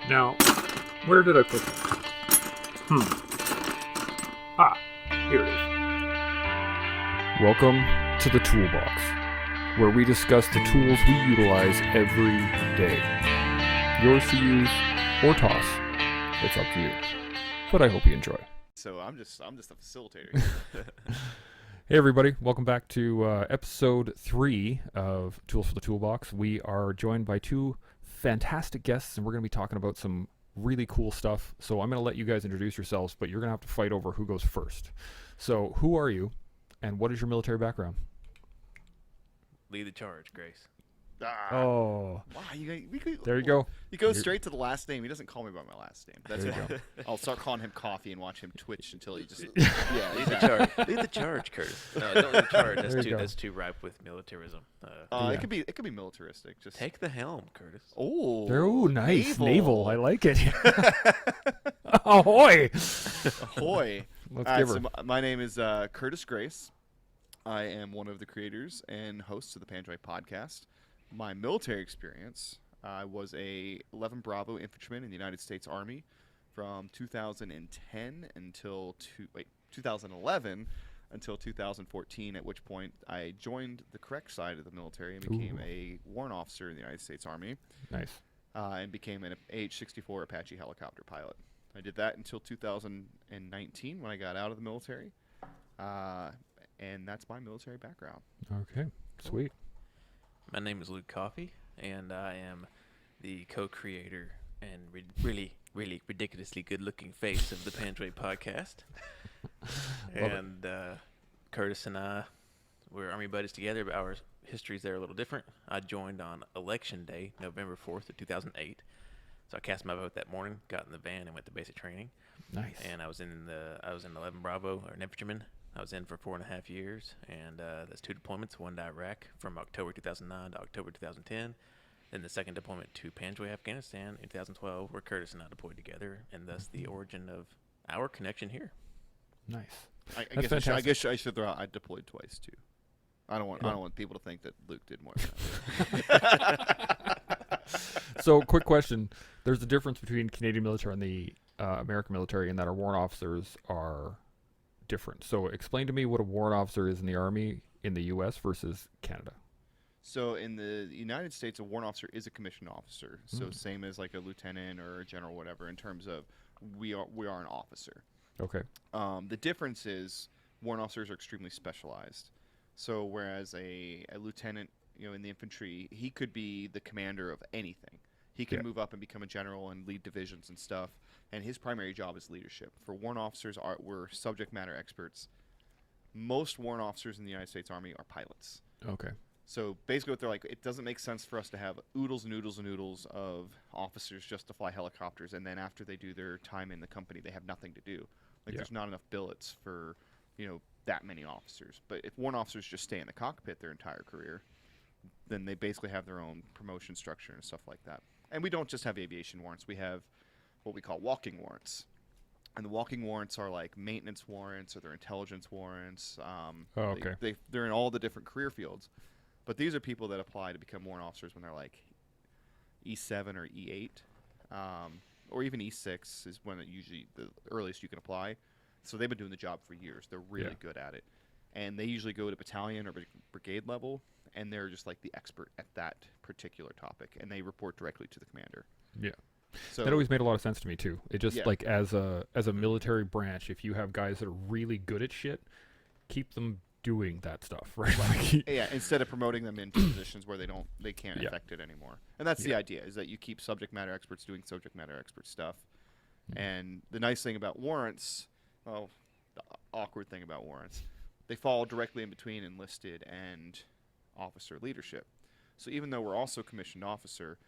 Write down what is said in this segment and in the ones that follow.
Now, where did I put it? Here it is. Welcome to the Toolbox, where we discuss the tools we utilize every day. Yours to use or toss. It's up to you. But I hope you enjoy. So I'm just a facilitator. Hey everybody, welcome back to episode 3 of Tools for the Toolbox. We are joined by two fantastic guests, and we're going to be talking about some really cool stuff. So I'm going to let you guys introduce yourselves, but you're going to have to fight over who goes first. So who are you, and what is your military background? Lead the charge, Grace. Oh. Wow, There you go. You go straight to the last name. He doesn't call me by my last name. That's There you fine. I'll start calling him Coffee and watch him twitch until he just. Lead the charge. Lead the charge, Curtis. No, don't lead the charge. That's too ripe with militarism. It could be militaristic. Just take the helm, Curtis. Oh, nice. Naval. I like it. Ahoy. Ahoy. Let's give her. So my name is Curtis Grace. I am one of the creators and hosts of the Panjwai Podcast. My military experience, I was a 11 Bravo infantryman in the United States Army from 2010 until 2011 until 2014, at which point I joined the correct side of the military and became a warrant officer in the United States Army. Nice. And became an AH-64 Apache helicopter pilot. I did that until 2019 when I got out of the military. And that's my military background. Okay, sweet. My name is Luke Coffey, and I am the co-creator and really ridiculously good-looking face of the Panjwai Podcast. And Curtis and I, we're Army buddies together, but our histories there are a little different. I joined on Election Day, November 4th of 2008. So I cast my vote that morning, got in the van, and went to basic training. Nice. And I was in 11 Bravo, or an infantryman. I was in for 4.5 years, and that's 2 deployments, one to Iraq from October 2009 to October 2010. Then the second deployment to Panjwai, Afghanistan in 2012, where Curtis and I deployed together, and thus the origin of our connection here. Nice. I guess I should throw out I deployed twice too. I don't want people to think that Luke did more than that. So, quick question. There's a difference between Canadian military and the American military in that our warrant officers are different. So explain to me what a warrant officer is in the Army in the U.S. versus Canada. So in the United States, a warrant officer is a commissioned officer. So same as like a lieutenant or a general, whatever, in terms of we are an officer. Okay. The difference is warrant officers are extremely specialized. So whereas a lieutenant, in the infantry, he could be the commander of anything. He can move up and become a general and lead divisions and stuff. And his primary job is leadership. For warrant officers, we're subject matter experts. Most warrant officers in the United States Army are pilots. Okay. So basically what they're like, it doesn't make sense for us to have oodles and oodles and oodles of officers just to fly helicopters, and then after they do their time in the company, they have nothing to do. There's not enough billets for, that many officers. But if warrant officers just stay in the cockpit their entire career, then they basically have their own promotion structure and stuff like that. And we don't just have aviation warrants. We have what we call walking warrants. And the walking warrants are like maintenance warrants or they're intelligence warrants. Okay. They're in all the different career fields. But these are people that apply to become warrant officers when they're like E7 or E8. Or even E6 is when usually the earliest you can apply. So they've been doing the job for years. They're really good at it. And they usually go to battalion or brigade level, and they're just like the expert at that particular topic. And they report directly to the commander. Yeah. So that always made a lot of sense to me too. It just like as a military branch, if you have guys that are really good at shit, keep them doing that stuff, right? Instead of promoting them into positions where they can't affect it anymore. And that's the idea, is that you keep subject matter experts doing subject matter expert stuff. And the nice thing about warrants, the awkward thing about warrants, they fall directly in between enlisted and officer leadership. So even though we're also commissioned officer,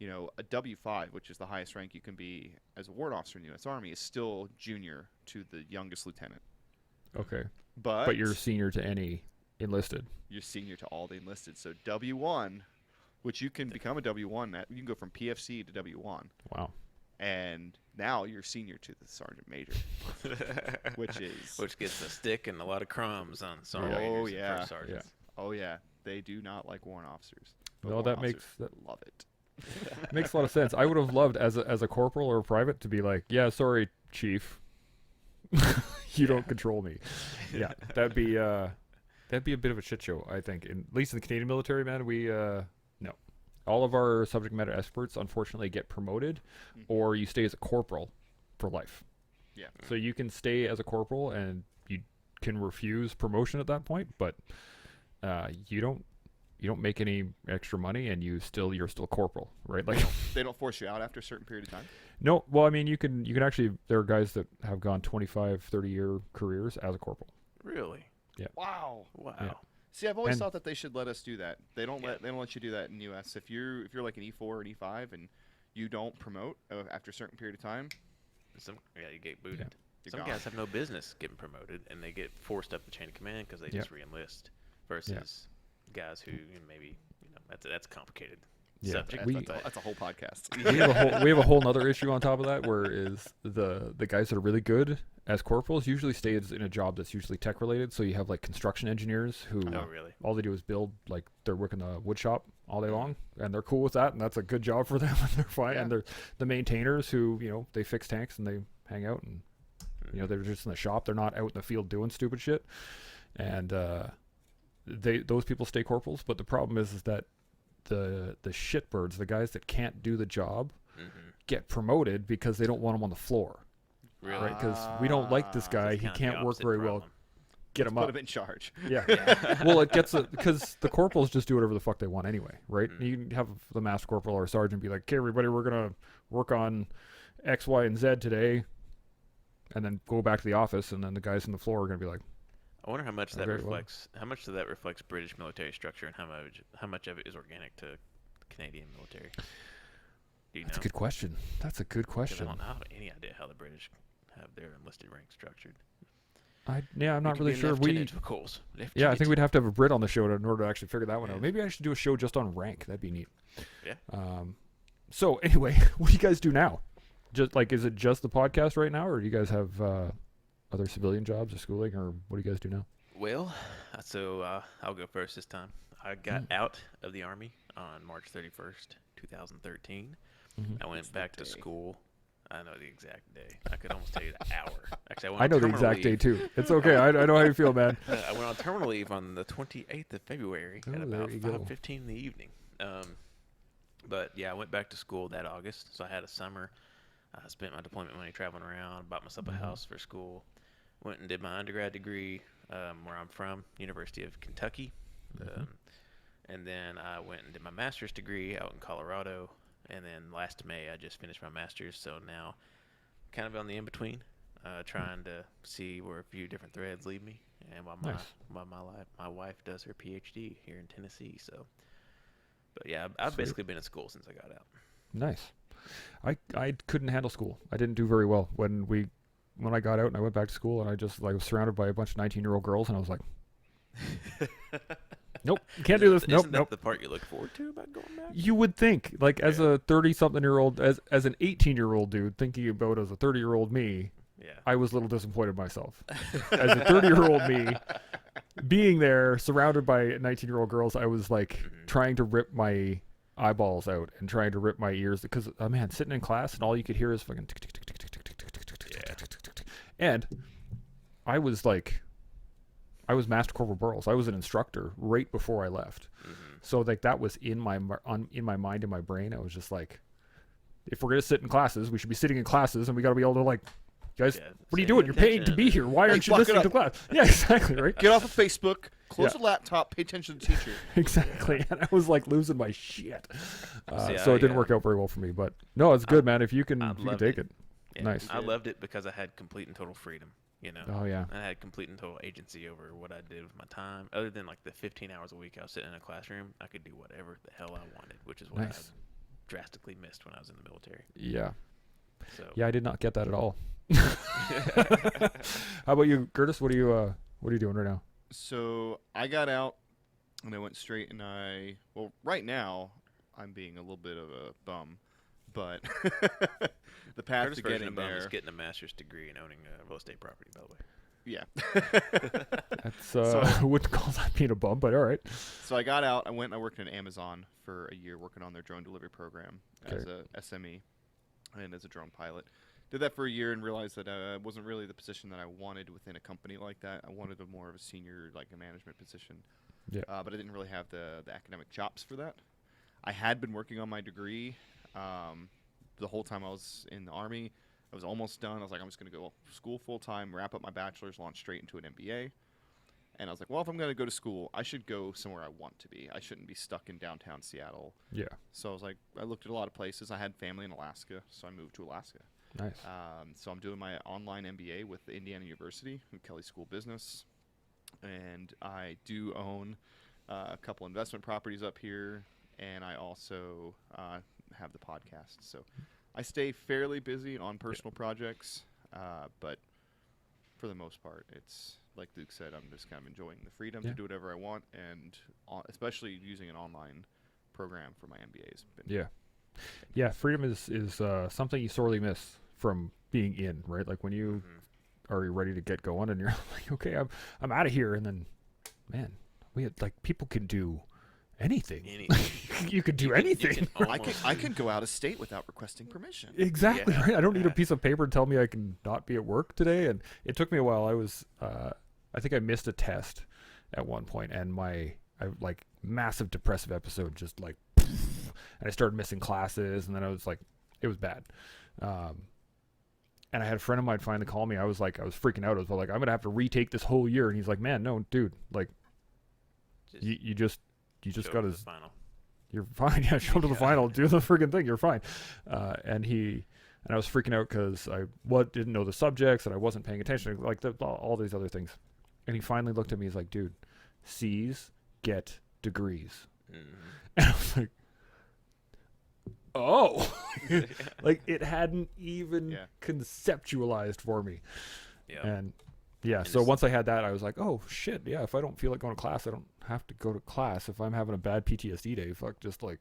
a W5, which is the highest rank you can be as a warrant officer in the U.S. Army, is still junior to the youngest lieutenant. Okay. But you're senior to any enlisted. You're senior to all the enlisted. So W1, which you can become a W1, you can go from PFC to W1. Wow. And now you're senior to the sergeant major, which gets a stick and a lot of crumbs on sergeant majors and first sergeants. Oh yeah, they do not like warrant officers. No, that makes love it. Makes a lot of sense. I would have loved as a corporal or a private to be like, yeah, sorry, chief, you don't control me. Yeah, that'd be a bit of a shit show, I think. At least in the Canadian military, man, we no, all of our subject matter experts unfortunately get promoted, or you stay as a corporal for life. Yeah. So you can stay as a corporal and you can refuse promotion at that point, but you don't make any extra money, and you're still corporal, right? Like they don't force you out after a certain period of time. No, well, I mean, you can actually. There are guys that have gone 25, 30-year careers as a corporal. Really? Yeah. Wow. Yeah. See, I've always And- thought that they should let us do that. They don't let you do that in the U.S. If you're like an E4 or an E5 and you don't promote after a certain period of time, You get booted. you're Some gone. guys have no business getting promoted, and they get forced up the chain of command because they just re-enlist. Versus guys who maybe that's complicated subject. That's a whole podcast. we have a whole nother issue on top of that, where is the guys that are really good as corporals usually stay in a job that's usually tech related. So you have like construction engineers who really? all they do is build, like they're working the wood shop all day long, and they're cool with that, and that's a good job for them, and they're fine. Yeah. And they're the maintainers who they fix tanks and they hang out, and they're just in the shop. They're not out in the field doing stupid shit, and those people stay corporals. But the problem is that the shitbirds, the guys that can't do the job, get promoted because they don't want them on the floor. Really? Right? Because we don't like this guy. It's He kind of can't the work opposite very well. problem. Get him Put up. him in charge. Yeah. Well, it gets because the corporals just do whatever the fuck they want anyway, right? You can have the master corporal or sergeant be like, "Okay, everybody, we're gonna work on X, Y, and Z today," and then go back to the office, and then the guys on the floor are gonna be like, I wonder how much that Very well. reflects. How much of that reflects British military structure, and how much of it is organic to Canadian military? Do you "That's a know? good question. That's a good 'Cause question." I don't have any idea how the British have their enlisted rank structured. I'm You not could really be a sure. lieutenant, of course. Yeah, I think Lieutenant. we'd have to have a Brit on the show in order to actually figure that one out. Yeah. Maybe I should do a show just on rank. That'd be neat. Yeah. So anyway, what do you guys do now? Just like, is it just the podcast right now, or do you guys have other civilian jobs or schooling, or what do you guys do now? Well, so I'll go first this time. I got out of the Army on March 31st, 2013. I went back to school. I know the exact day. I could almost tell you the hour. Actually, I know the exact day too. It's okay. I know how you feel, man. I went on terminal leave on the 28th of February at Oh, about there you go. 5:15 in the evening. But yeah, I went back to school that August, so I had a summer. I spent my deployment money traveling around, bought myself a house for school, went and did my undergrad degree where I'm from, University of Kentucky. And then I went and did my master's degree out in Colorado. And then last May, I just finished my master's. So now kind of on the in-between, trying to see where a few different threads lead me. And while my wife does her PhD here in Tennessee. So, but yeah, I've Sweet. basically been at school since I got out. Nice. I couldn't handle school. I didn't do very well when I got out and I went back to school, and I just was surrounded by a bunch of 19-year-old girls, and I was like, nope, can't do this. Isn't Nope. that the part you look forward to about going back? You would think, like, as a 30-something-year-old, as an 18-year-old dude, thinking about as a 30-year-old me, Yeah. I was a little disappointed in myself. As a 30-year-old me, being there, surrounded by 19-year-old girls, I was like trying to rip my eyeballs out and trying to rip my ears, because man, sitting in class and all you could hear is fucking tick, tick, tick, tick, tick, tick, tick, tick, tick, tick, tick, tick, tick, tick. And I was Master Corporal Burles. I was an instructor right before I left. So like that was in my mind, in my brain. I was just like, if we're gonna sit in classes, we should be sitting in classes, and we got to be able to like, guys, what are you doing? You're paying to be here. Why aren't you fuck it listening to up. class? Yeah, exactly, right? Get off of Facebook, close Yeah. the laptop, pay attention to the teacher. Exactly. And I was like losing my shit. See, So it didn't I, work out very well for me. But no, it's good, man. If you can, I if you can loved take it. it. Yeah, Nice. I loved it because I had complete and total freedom. You know. Oh yeah. I had complete and total agency over what I did with my time. Other than like the 15 hours a week I was sitting in a classroom, I could do whatever the hell I wanted, which is what Nice. I drastically missed when I was in the military. Yeah. So Yeah, I did not get that at all. How about you, Curtis? What are you doing right now? So I got out and I went straight and right now I'm being a little bit of a bum, but the path Curtis' to version getting of bum is there. getting a master's degree and owning real estate property, by the way. Yeah. That's I wouldn't call that being a bum, but all right. So I got out. I went and I worked in Amazon for a year working on their drone delivery program as a SME and as a drone pilot. Did that for a year and realized that it wasn't really the position that I wanted within a company like that. I wanted more of a senior, like a management position. Yeah. But I didn't really have the academic chops for that. I had been working on my degree the whole time I was in the Army. I was almost done. I was like, I'm just going to go to school full-time, wrap up my bachelor's, launch straight into an MBA. And I was like, well, if I'm going to go to school, I should go somewhere I want to be. I shouldn't be stuck in downtown Seattle. Yeah. So I was like, I looked at a lot of places. I had family in Alaska, so I moved to Alaska. Nice. So I'm doing my online MBA with Indiana University in Kelley School of Business. And I do own a couple investment properties up here. And I also have the podcast. So I stay fairly busy on personal projects. But for the most part, it's like Luke said, I'm just kind of enjoying the freedom to do whatever I want. And especially using an online program for my MBA has been Yeah, freedom is something you sorely miss from being in, right? Like when you are ready to get going and you're like, okay, I'm out of here, and then, man, we had, like, people can do anything. You could do anything. I can go out of state without requesting permission. Exactly, right? I don't need a piece of paper to tell me I can not be at work today. And it took me a while. I think I missed a test at one point, and I like massive depressive episode, just like, and I started missing classes, and then I was like, it was bad. And I had a friend of mine finally call me. I was freaking out. I was like, I'm gonna have to retake this whole year. And he's like, man, no, dude, like, you just got to. You're fine. Yeah, show up to the final. Do the friggin' thing. You're fine. And I was freaking out because I didn't know the subjects and I wasn't paying attention, like all these other things. And he finally looked at me. He's like, dude, C's get degrees. And I was like, oh, like it hadn't even conceptualized for me. Yeah. And so once I had that, I was like, oh shit, yeah, if I don't feel like going to class, I don't have to go to class. If I'm having a bad PTSD day, just chill.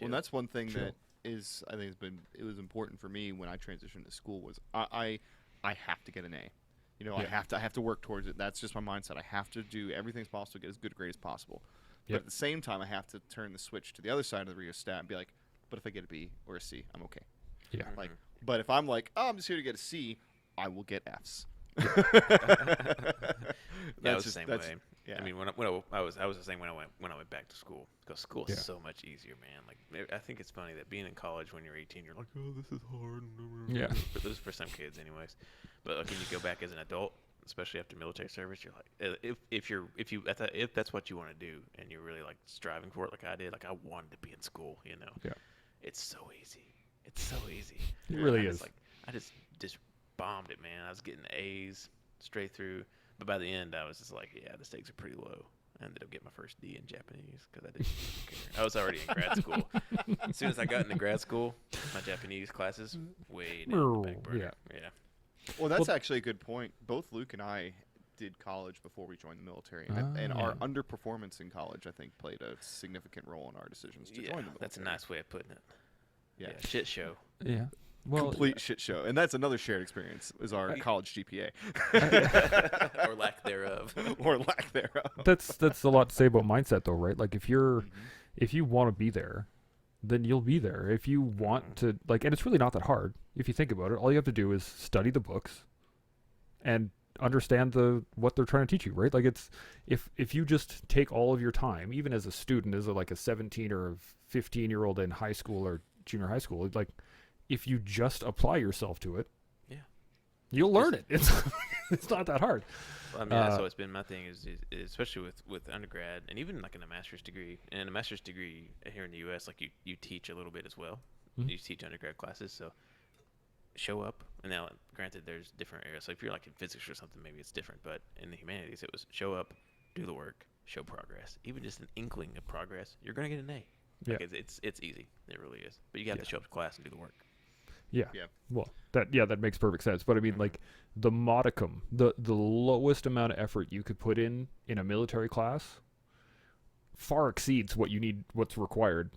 Well, that's one thing that is, I think it was important for me when I transitioned to school was I have to get an A. You know, I have to work towards it. That's just my mindset. I have to do everything possible to get as good a grade as possible. But at the same time, I have to turn the switch to the other side of the rheostat and be like, but if I get a B or a C, I'm okay. Yeah. Like, but if I'm like, oh, I'm just here to get a C, I will get Fs. I was the same way. Yeah. I mean, when I was the same when I went back to school, because school is so much easier, man. Like, I think it's funny that being in college when you're 18, you're like, oh, this is hard. Yeah. For some kids, anyways. But like when you go back as an adult, especially after military service, you're like, if that's what you want to do, and you're really like striving for it, like I did, like I wanted to be in school, you know. Yeah. It's so easy. It's so easy. It really is. Like I just bombed it, man. I was getting A's straight through, but by the end, I was just like, yeah, the stakes are pretty low. I ended up getting my first D in Japanese because I didn't care. I was already in grad school. As soon as I got into grad school, my Japanese classes way down the back burner. Yeah. Well, that's actually a good point. Both Luke and I did college before we joined the military, and our underperformance in college, I think, played a significant role in our decisions to join the military. That's a nice way of putting it. Yeah, shit show. Yeah. Well, complete shit show. And that's another shared experience, is our college GPA. Or lack thereof. Or lack thereof. That's a lot to say about mindset, though, right? Like, if you want to be there, then you'll be there. If you want to, like, and it's really not that hard. If you think about it, all you have to do is study the books and understand what they're trying to teach you, right? Like, it's, if you just take all of your time, even as a student, as a 17 or a 15-year-old in high school or junior high school, like, if you just apply yourself to it, you'll learn it. It's not that hard. Well, I mean, that's always been my thing, is especially with undergrad and even like in a master's degree. And a master's degree here in the U.S., like you teach a little bit as well. Mm-hmm. You teach undergrad classes, so show up. And now, granted, there's different areas. So if you're like in physics or something, maybe it's different. But in the humanities, it was show up, do the work, show progress. Even just an inkling of progress, you're going to get an A. Yeah. Like it's easy. It really is. But you have to show up to class and do the work. Yeah. Well, that makes perfect sense. But I mean, like, the modicum, the lowest amount of effort you could put in a military class far exceeds what's required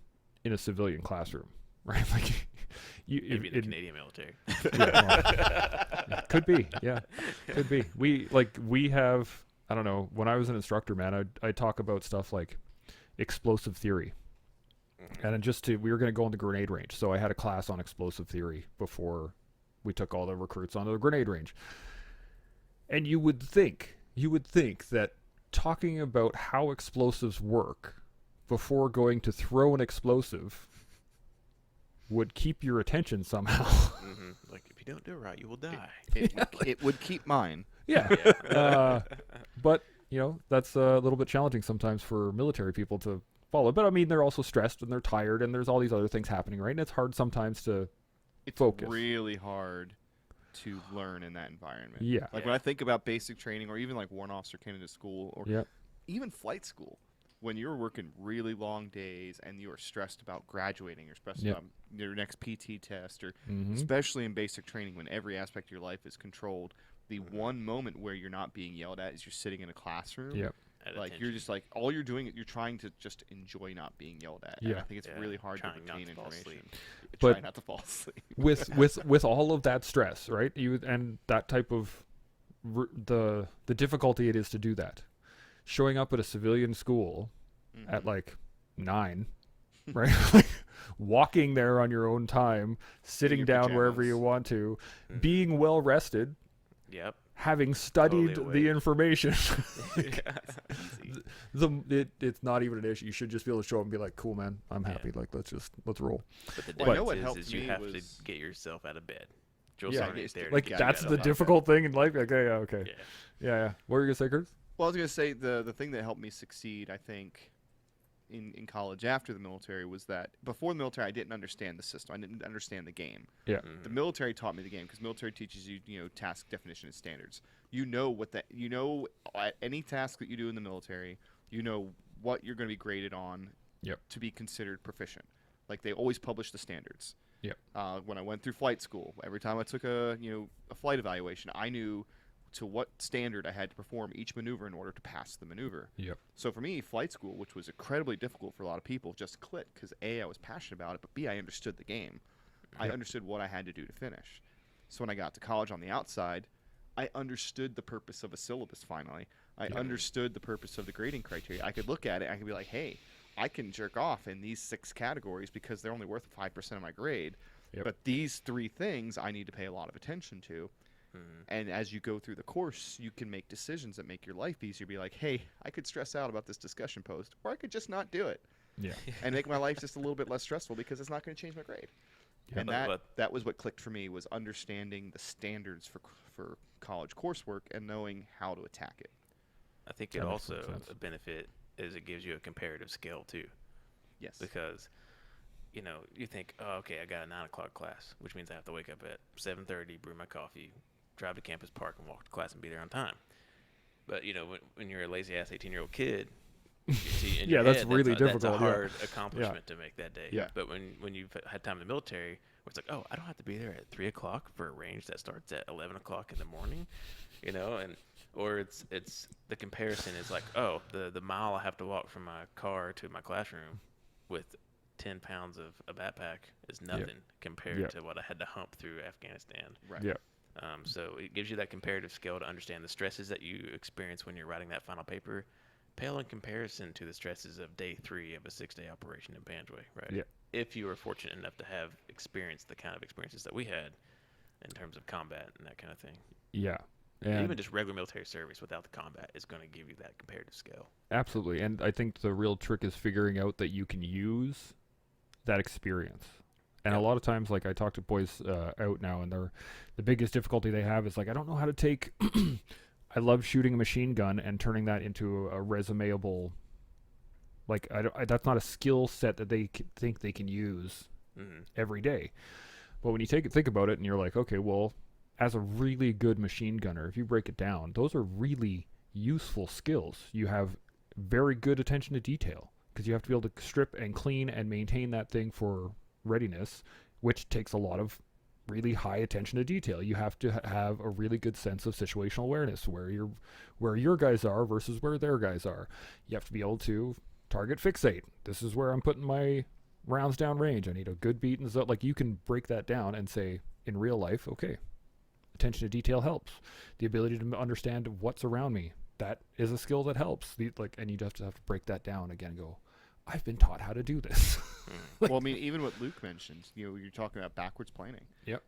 in a civilian classroom, right? Like, Maybe in the Canadian military. Could be, yeah, could be. We have, I don't know, when I was an instructor, man, I talk about stuff like explosive theory. And then we were going to go on the grenade range. So I had a class on explosive theory before we took all the recruits onto the grenade range. And you would think that talking about how explosives work before going to throw an explosive would keep your attention somehow. Like, if you don't do it right, you will die. It would keep mine. Yeah. But, that's a little bit challenging sometimes for military people to follow. But, I mean, they're also stressed and they're tired and there's all these other things happening, right? And it's hard sometimes to focus. It's really hard to learn in that environment. Yeah. Like, when I think about basic training or even, like, Warrant Officer Candidate School or even flight school, when you're working really long days and you are stressed about graduating or stressed about your next PT test or especially in basic training when every aspect of your life is controlled, the one moment where you're not being yelled at is you're sitting in a classroom. Yep. Like you're just like all you're doing, you're trying to just enjoy not being yelled at. Yeah. And I think it's really hard to retain information. But try not to fall asleep. with all of that stress, right? And that type of the difficulty it is to do that. Showing up at a civilian school at like 9, right? Like walking there on your own time, sitting down wherever you want to, being well rested. Yep. Having studied Totally the information. Easy. It's not even an issue. You should just be able to show up and be like, cool, man, I'm happy. Like, let's roll. But the Well, I know difference what helped is you me have was- to get yourself out of bed. Joe Yeah, Simon ain't there to like get you that's out the of bed. difficult thing in life. Okay, okay. Yeah. Yeah. What were you gonna say, Curtis? Well, I was going to say the thing that helped me succeed, I think, in college after the military was that before the military, I didn't understand the system. I didn't understand the game. Yeah. The military taught me the game because military teaches you, task definition and standards. Any task that you do in the military, you know what you're going to be graded on to be considered proficient. Like they always publish the standards. Yep. When I went through flight school, every time I took a flight evaluation, I knew to what standard I had to perform each maneuver in order to pass the maneuver. Yep. So for me, flight school, which was incredibly difficult for a lot of people, just clicked because A, I was passionate about it, but B, I understood the game. I understood what I had to do to finish. So when I got to college on the outside, I understood the purpose of a syllabus finally. I understood the purpose of the grading criteria. I could look at it and I could be like, hey, I can jerk off in these 6 categories because they're only worth 5% of my grade. Yep. But these 3 things I need to pay a lot of attention to. And as you go through the course, you can make decisions that make your life easier. Be like, hey, I could stress out about this discussion post, or I could just not do it. Yeah. And make my life just a little bit less stressful because it's not going to change my grade. Yeah. And that was what clicked for me, was understanding the standards for college coursework and knowing how to attack it. I think That it makes also sense. a benefit is it gives you a comparative scale too, Yes. because you think, oh, okay, I got a 9 o'clock class, which means I have to wake up at 7:30, brew my coffee, drive to campus park, and walk to class and be there on time. But when you're a lazy ass 18-year-old kid, in your that's head, really that's difficult. a hard accomplishment to make that day. Yeah. But when you've had time in the military, where it's like, oh, I don't have to be there at 3 o'clock for a range that starts at 11 o'clock in the morning, or it's the comparison is like, oh, the mile I have to walk from my car to my classroom with 10 pounds of a backpack is nothing compared to what I had to hump through Afghanistan. Right. Yeah. So it gives you that comparative scale to understand the stresses that you experience when you're writing that final paper, pale in comparison to the stresses of day 3 of a 6-day operation in Panjwai, right? Yeah. If you were fortunate enough to have experienced the kind of experiences that we had in terms of combat and that kind of thing. Yeah. And And even just regular military service without the combat is going to give you that comparative scale. absolutely. And I think the real trick is figuring out that you can use that experience. And a lot of times, like I talk to boys out now, and the biggest difficulty they have is like, I don't know how to take. I love shooting a machine gun and turning that into a resumeable. Like that's not a skill set that they think they can use every day. But when you think about it, and you're like, okay, well, as a really good machine gunner, if you break it down, those are really useful skills. You have very good attention to detail because you have to be able to strip and clean and maintain that thing for readiness, which takes a lot of really high attention to detail. You have to have a really good sense of situational awareness, where your guys are versus where their guys are. You have to be able to target fixate. This is where I'm putting my rounds down range. I need a good beat and so like you can break that down and say in real life, okay, attention to detail helps. The ability to understand what's around me, that is a skill that helps. And you just have to break that down again and go, I've been taught how to do this. Well, I mean, even what Luke mentioned, you're talking about backwards planning. Yep.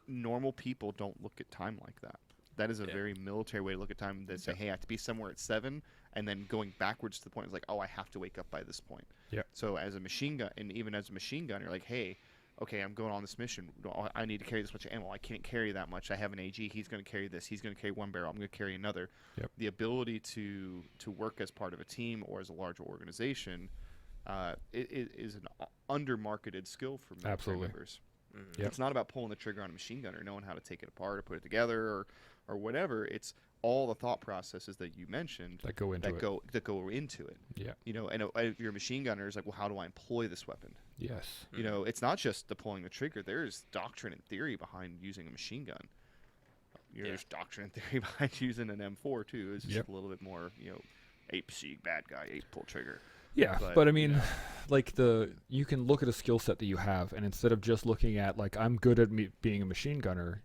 Normal people don't look at time like that. That is a very military way to look at time. They say, hey, I have to be somewhere at 7, and then going backwards to the point is like, oh, I have to wake up by this point. Yeah. So as a machine gun, and even as a machine gun, you're like, hey, okay, I'm going on this mission. I need to carry this much ammo. I can't carry that much. I have an AG. He's going to carry this. He's going to carry one barrel. I'm going to carry another. Yep. The ability to work as part of a team or as a larger organization it is an under-marketed skill for military members. Mm-hmm. Yep. It's not about pulling the trigger on a machine gun or knowing how to take it apart or put it together or whatever. It's all the thought processes that you mentioned that go into it. Yeah. And if you're a machine gunner, it's like, well, how do I employ this weapon? Yes. It's not just the pulling the trigger. There's doctrine and theory behind using a machine gun. There's doctrine and theory behind using an M4 too. It's just a little bit more, ape seek, bad guy, ape pull trigger. Yeah, but I mean, you can look at a skill set that you have, and instead of just looking at like I'm good at being a machine gunner,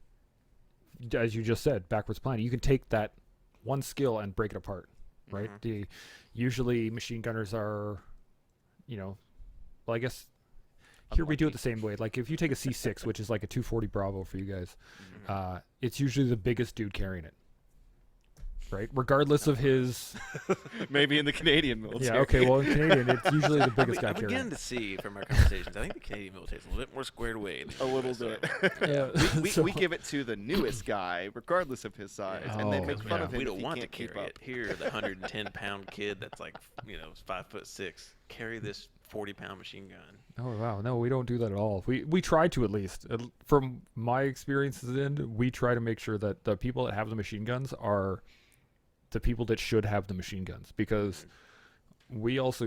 as you just said, backwards planning, you can take that one skill and break it apart, right? Mm-hmm. Usually machine gunners are, well, I guess here we do it the same way. Like if you take a C6, which is like a 240 Bravo for you guys, it's usually the biggest dude carrying it. Right, regardless of his. Maybe in the Canadian military. Yeah, okay. Well, in Canadian, it's usually the biggest guy I carrying. begin to see from our conversations, I think the Canadian military is a little bit more squared away. A little bit. Yeah. We give it to the newest guy, regardless of his size, and then make fun of him. We if don't he want to can't keep carry up. it. Here, the 110-pound kid that's like, 5'6", carry this 40-pound machine gun. Oh wow, no, we don't do that at all. We try to, at least. From my experiences, we try to make sure that the people that have the machine guns are the people that should have the machine guns, because we also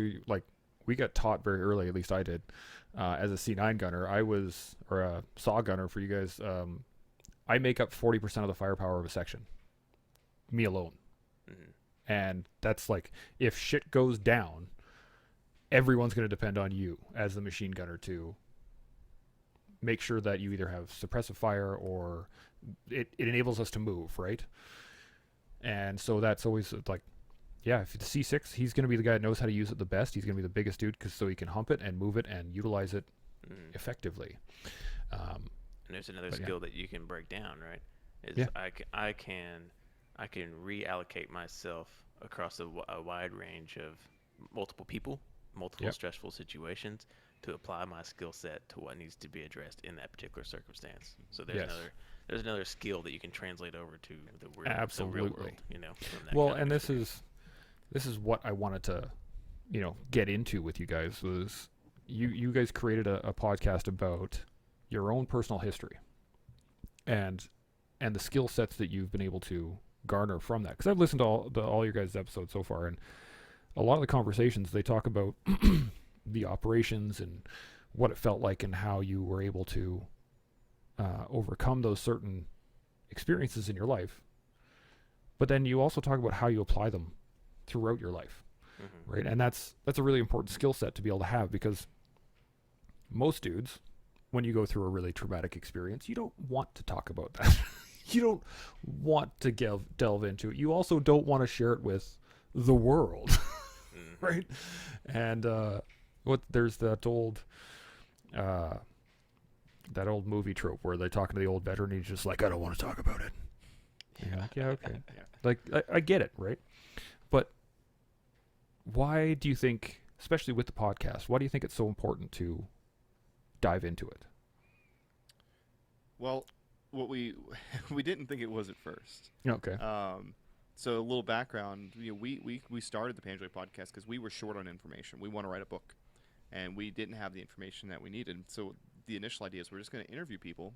we got taught very early, at least I did, as a C9 gunner. Or a SAW gunner for you guys. I make up 40% of the firepower of a section, me alone. And that's like, if shit goes down, everyone's going to depend on you as the machine gunner to make sure that you either have suppressive fire or it enables us to move, right? And so that's always if the C6, he's going to be the guy that knows how to use it the best. He's going to be the biggest dude so he can hump it and move it and utilize it effectively. And there's another skill that you can break down, right? I can reallocate myself across a wide range of multiple people, multiple stressful situations to apply my skill set to what needs to be addressed in that particular circumstance. So there's another skill that you can translate over to the real world, Well, and this is what I wanted to, get into with you guys was you guys created a podcast about your own personal history and the skill sets that you've been able to garner from that. Because I've listened to all your guys' episodes so far, and a lot of the conversations, they talk about the operations and what it felt like and how you were able to overcome those certain experiences in your life. But then you also talk about how you apply them throughout your life, right? And that's a really important skill set to be able to have, because most dudes, when you go through a really traumatic experience, you don't want to talk about that. You don't want to delve into it. You also don't want to share it with the world, right? And there's that old movie trope where they're talking to the old veteran and he's just like, I don't want to talk about it. You're like, yeah, okay. Like, I get it, right? But why do you think, especially with the podcast, why do you think it's so important to dive into it? Well, what we didn't think it was at first. Okay. So a little background, we started the Panjwai Podcast because we were short on information. We want to write a book, and we didn't have the information that we needed. So the initial idea is we're just going to interview people,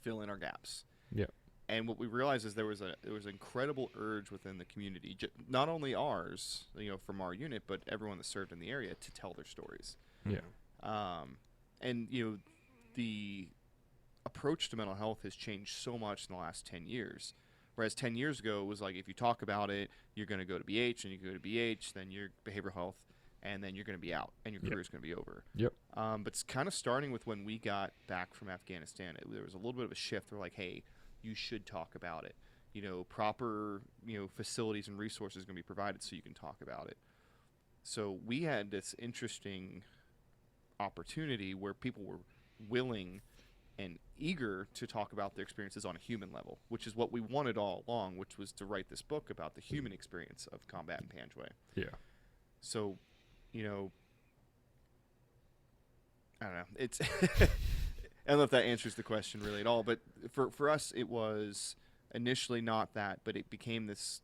fill in our gaps. Yeah. And what we realized is there was an incredible urge within the community, not only ours, from our unit, but everyone that served in the area, to tell their stories. Yeah. And the approach to mental health has changed so much in the last 10 years. Whereas 10 years ago, it was like, if you talk about it, you're going to go to BH, and you go to BH, then you're behavioral health, and then you're going to be out, and your career is going to be over. Yep. But it's kind of starting with when we got back from Afghanistan. There was a little bit of a shift. They're like, hey, you should talk about it. Proper, facilities and resources are going to be provided so you can talk about it. So we had this interesting opportunity where people were willing and eager to talk about their experiences on a human level, which is what we wanted all along, which was to write this book about the human experience of combat in Panjwai. Yeah. So, I don't know. It's I don't know if that answers the question really at all, but for us, it was initially not that, but it became this.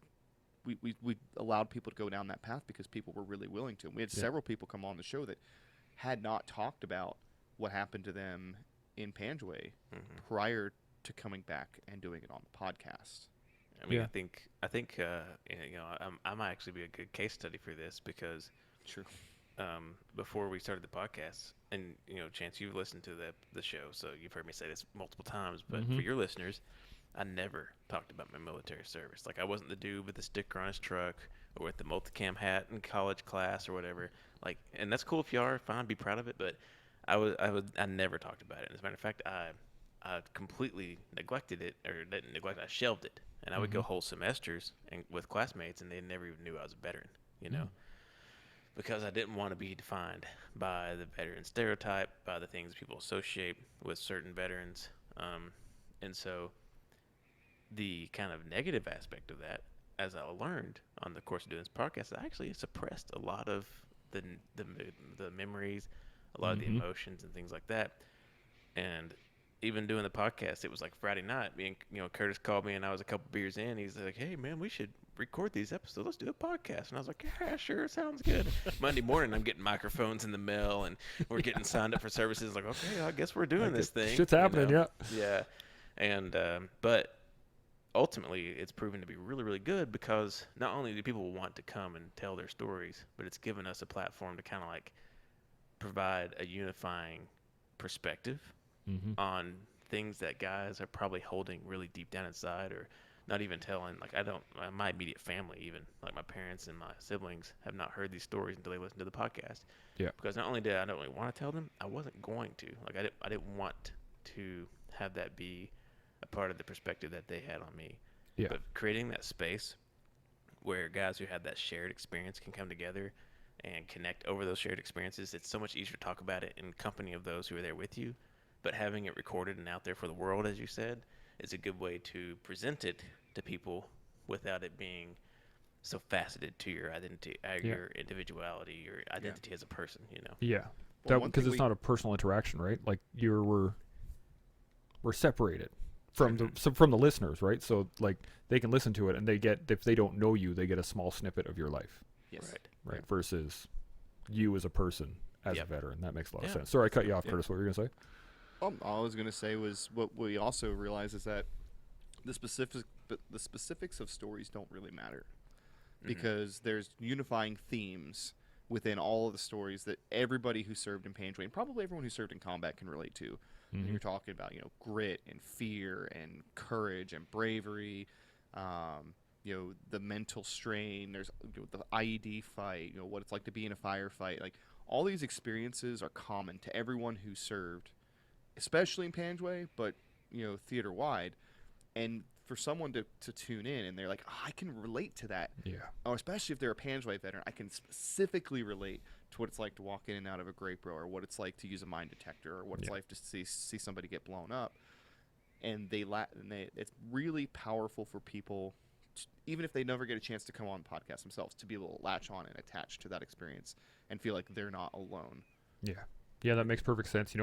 We allowed people to go down that path because people were really willing to. And we had several people come on the show that had not talked about what happened to them in Panjwai prior to coming back and doing it on the podcast. I mean, I think I might actually be a good case study for this because Sure. Before we started the podcast, and Chance, you've listened to the show, so you've heard me say this multiple times, but for your listeners, I never talked about my military service. Like, I wasn't the dude with the sticker on his truck or with the multicam hat in college class or whatever. Like, and that's cool if you are, fine, be proud of it, but I never talked about it. As a matter of fact, I completely neglected it, or didn't neglect it, I shelved it. And I would go whole semesters with classmates, and they never even knew I was a veteran, because I didn't want to be defined by the veteran stereotype, by the things people associate with certain veterans. And so the kind of negative aspect of that, as I learned on the course of doing this podcast, I actually suppressed a lot of the memories, a lot of the emotions and things like that. And even doing the podcast, it was like Friday night. Me and Curtis called me, and I was a couple beers in. He's like, "Hey man, we should record these episodes. Let's do a podcast." And I was like, "Yeah, sure, sounds good." Monday morning, I'm getting microphones in the mail, and we're getting signed up for services. Like, okay, I guess we're doing this thing. Shit's happening, Yeah. And but ultimately, it's proven to be really, really good because not only do people want to come and tell their stories, but it's given us a platform to kind of like provide a unifying perspective on things that guys are probably holding really deep down inside, or not even telling. Like, my immediate family, even like my parents and my siblings, have not heard these stories until they listen to the podcast. Yeah. Because not only did I don't really want to tell them, I wasn't going to. Like, I didn't want to have that be a part of the perspective that they had on me. Yeah. But creating that space where guys who have that shared experience can come together and connect over those shared experiences, it's so much easier to talk about it in company of those who are there with you. But having it recorded and out there for the world, as you said, is a good way to present it to people without it being so faceted to your identity, your individuality, your identity as a person, Yeah. Well, Because it's not a personal interaction, right? Like, we're separated from the listeners, right? So like they can listen to it, and they get, if they don't know you, they get a small snippet of your life. Yes. Right. Versus you as a person, as a veteran. That makes a lot of sense. Sorry, I cut you off, Curtis. What were you gonna say? All I was going to say was what we also realize is that the specifics of stories don't really matter because there's unifying themes within all of the stories that everybody who served in Panjwai, and probably everyone who served in combat, can relate to. When you're talking about grit and fear and courage and bravery, the mental strain. There's the IED fight. What it's like to be in a firefight. Like, all these experiences are common to everyone who served, especially in Panjwai, but theater wide. And for someone to tune in and they're like, I can relate to that. Yeah. Or especially if they're a Panjwai veteran, I can specifically relate to what it's like to walk in and out of a grape row, or what it's like to use a mine detector, or what it's like to see somebody get blown up. And it's really powerful for people, even if they never get a chance to come on the podcast themselves, to be able to latch on and attach to that experience and feel like they're not alone. Yeah. Yeah, that makes perfect sense.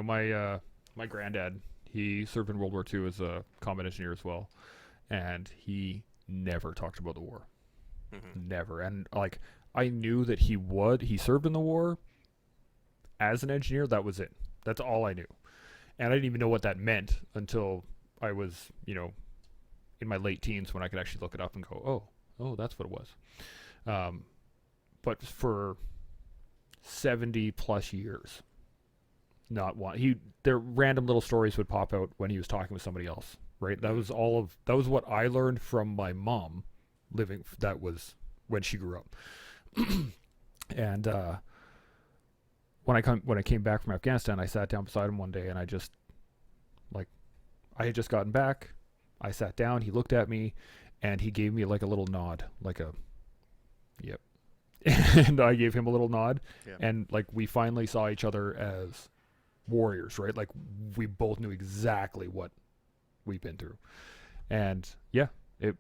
My granddad, he served in World War II as a combat engineer as well, and he never talked about the war. Never. And like, I knew that he served in the war as an engineer. That was it. That's all I knew. And I didn't even know what that meant until I was, in my late teens, when I could actually look it up and go, oh, that's what it was. But for 70 plus years, not one. There random little stories would pop out when he was talking with somebody else, right? That was what I learned from my mom living. That was when she grew up. And when I came back from Afghanistan, I sat down beside him one day, and I just I had just gotten back. I sat down. He looked at me, and he gave me like a little nod, like a yep. And I gave him a little nod, Yeah. and like we finally saw each other as warriors, right? Like we both knew exactly what we've been through, and yeah,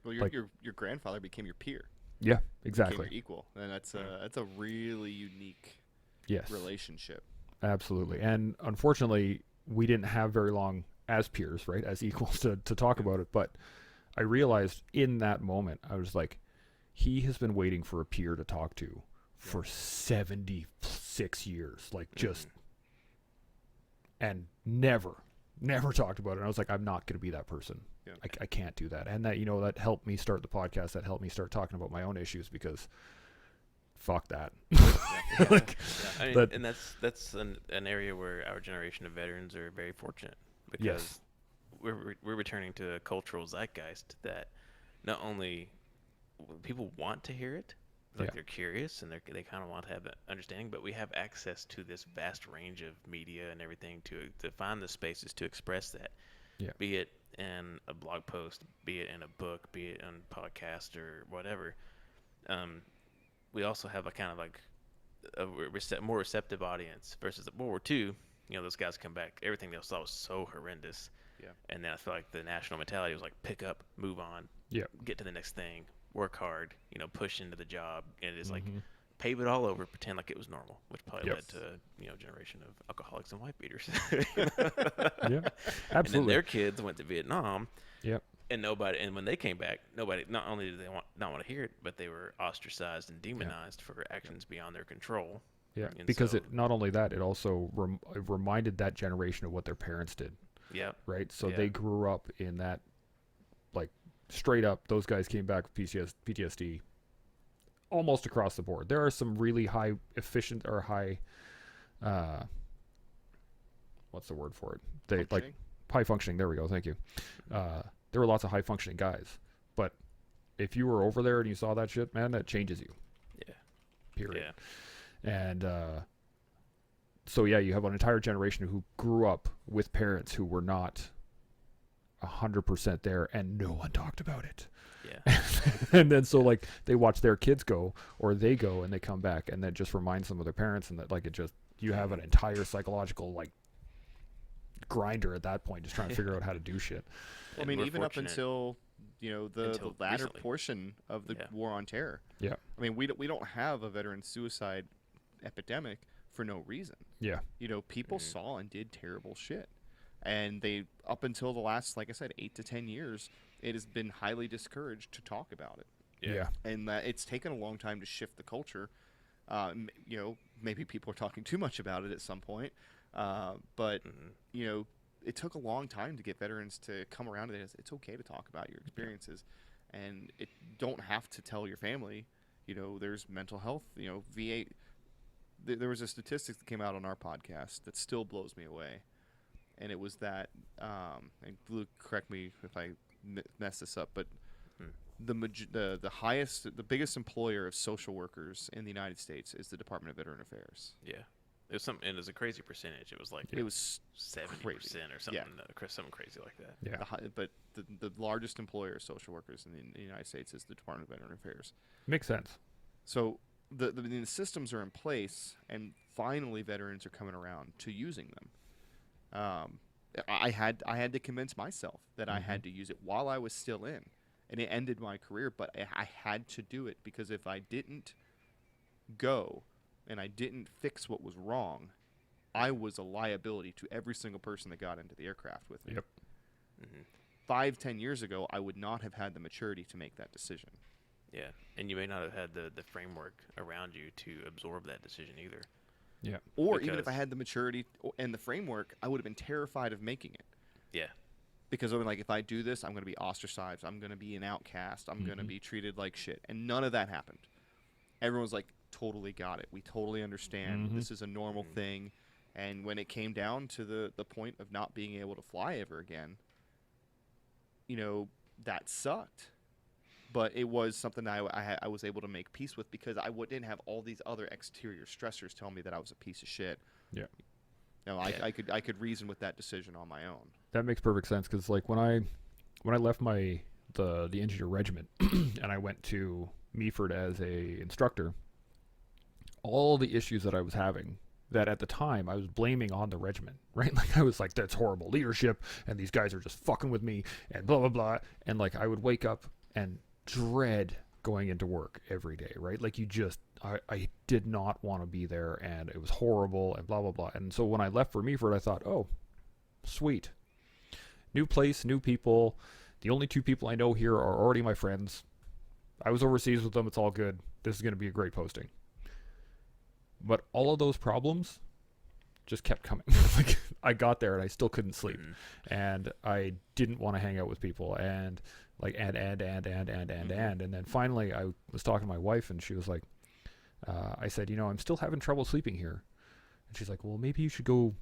Well, your grandfather became your peer. Yeah, Became exactly. your equal, and that's a really unique Yes, relationship. absolutely. And unfortunately, we didn't have very long as peers, right, as equals to talk about it. But I realized in that moment, I was like, he has been waiting for a peer to talk to for 76 years, like just, and never talked about it. And I was like, I'm not going to be that person. Yeah. I can't do that. And that, that helped me start the podcast. That helped me start talking about my own issues, because fuck that. I mean, and that's an area where our generation of veterans are very fortunate, because Yes. we're returning to a cultural zeitgeist that not only people want to hear it, like they're curious and they kind of want to have that understanding, but we have access to this vast range of media and everything to find the spaces to express that. Yeah. Be it in a blog post, be it in a book, be it on podcast or whatever. We also have a kind of like a more receptive audience versus World War II. Those guys come back, everything they saw was so horrendous. Yeah. And then I feel like the national mentality was like, pick up, move on, get to the next thing, work hard, push into the job. And it's like, pave it all over, pretend like it was normal, which probably led to a generation of alcoholics and wife beaters. Yeah, absolutely. And then their kids went to Vietnam. Yep. And when they came back, not only did they not want to hear it, but they were ostracized and demonized for actions beyond their control. Yeah, And because so- it not only that, it also it reminded that generation of what their parents did, Yeah. right? So Yeah. they grew up in that, like, straight up, those guys came back with PTSD almost across the board. There are some really high efficient or high, what's the word for it? They like Functioning? high functioning. There we go. Thank you. There were lots of high functioning guys, but if you were over there and you saw that shit, man, that changes you. Yeah. Period. Yeah. And so yeah, you have an entire generation who grew up with parents who were not 100% there, and no one talked about it. Yeah. And then so like they watch their kids go, or they go and they come back, and that just reminds them of their parents, and that like it just, you have an entire psychological like grinder at that point, just trying to figure out how to do shit. Well, I And mean, we're even up fortunate until the until latter recently. portion of the War on Terror. Yeah. I mean, we don't have a veteran suicide epidemic for no reason. Yeah. People saw and did terrible shit, and they, up until the last, like I said, 8 to 10 years, it has been highly discouraged to talk about it. Yeah. And it's taken a long time to shift the culture. Maybe people are talking too much about it at some point, but it took a long time to get veterans to come around to it. It's okay to talk about your experiences, and it don't have to tell your family. There's mental health. VA. There was a statistic that came out on our podcast that still blows me away, and it was that. And Luke, correct me if I mess this up, but the biggest employer of social workers in the United States is the Department of Veteran Affairs. Yeah. It was a crazy percentage. It was like It was 70% crazy. or something, something crazy like that. Yeah. But the largest employer of social workers in the United States is the Department of Veteran Affairs. Makes sense. So the systems are in place, and finally veterans are coming around to using them. I had to convince myself that I had to use it while I was still in, and it ended my career. But I had to do it, because if I didn't go and I didn't fix what was wrong, I was a liability to every single person that got into the aircraft with me. Yep. 5-10 years ago, I would not have had the maturity to make that decision. Yeah. And you may not have had the framework around you to absorb that decision either. Yeah. Or even if I Because- had the maturity and the framework, I would have been terrified of making it. Yeah. Because I'm like, if I do this, I'm going to be ostracized. I'm going to be an outcast. I'm going to be treated like shit. And none of that happened. Everyone's like, totally got it. We totally understand. This is a normal thing. And when it came down to the point of not being able to fly ever again, that sucked. But it was something I was able to make peace with because didn't have all these other exterior stressors tell me that I was a piece of shit. Yeah. You know, I could reason with that decision on my own. That makes perfect sense because like when I left the engineer regiment and I went to Meaford as a instructor, all the issues that I was having that at the time I was blaming on the regiment, right? Like I was like, that's horrible leadership and these guys are just fucking with me and blah, blah, blah. And like I would wake up and dread going into work every day, right? Like I did not want to be there and it was horrible and blah, blah, blah. And so when I left for Meaford, I thought, oh, sweet. New place, new people. The only 2 people I know here are already my friends. I was overseas with them. It's all good. This is going to be a great posting. But all of those problems just kept coming. Like I got there and I still couldn't sleep, and I didn't want to hang out with people, and like and then finally I was talking to my wife, and she was like, I said, I'm still having trouble sleeping here, and she's like, well, maybe you should go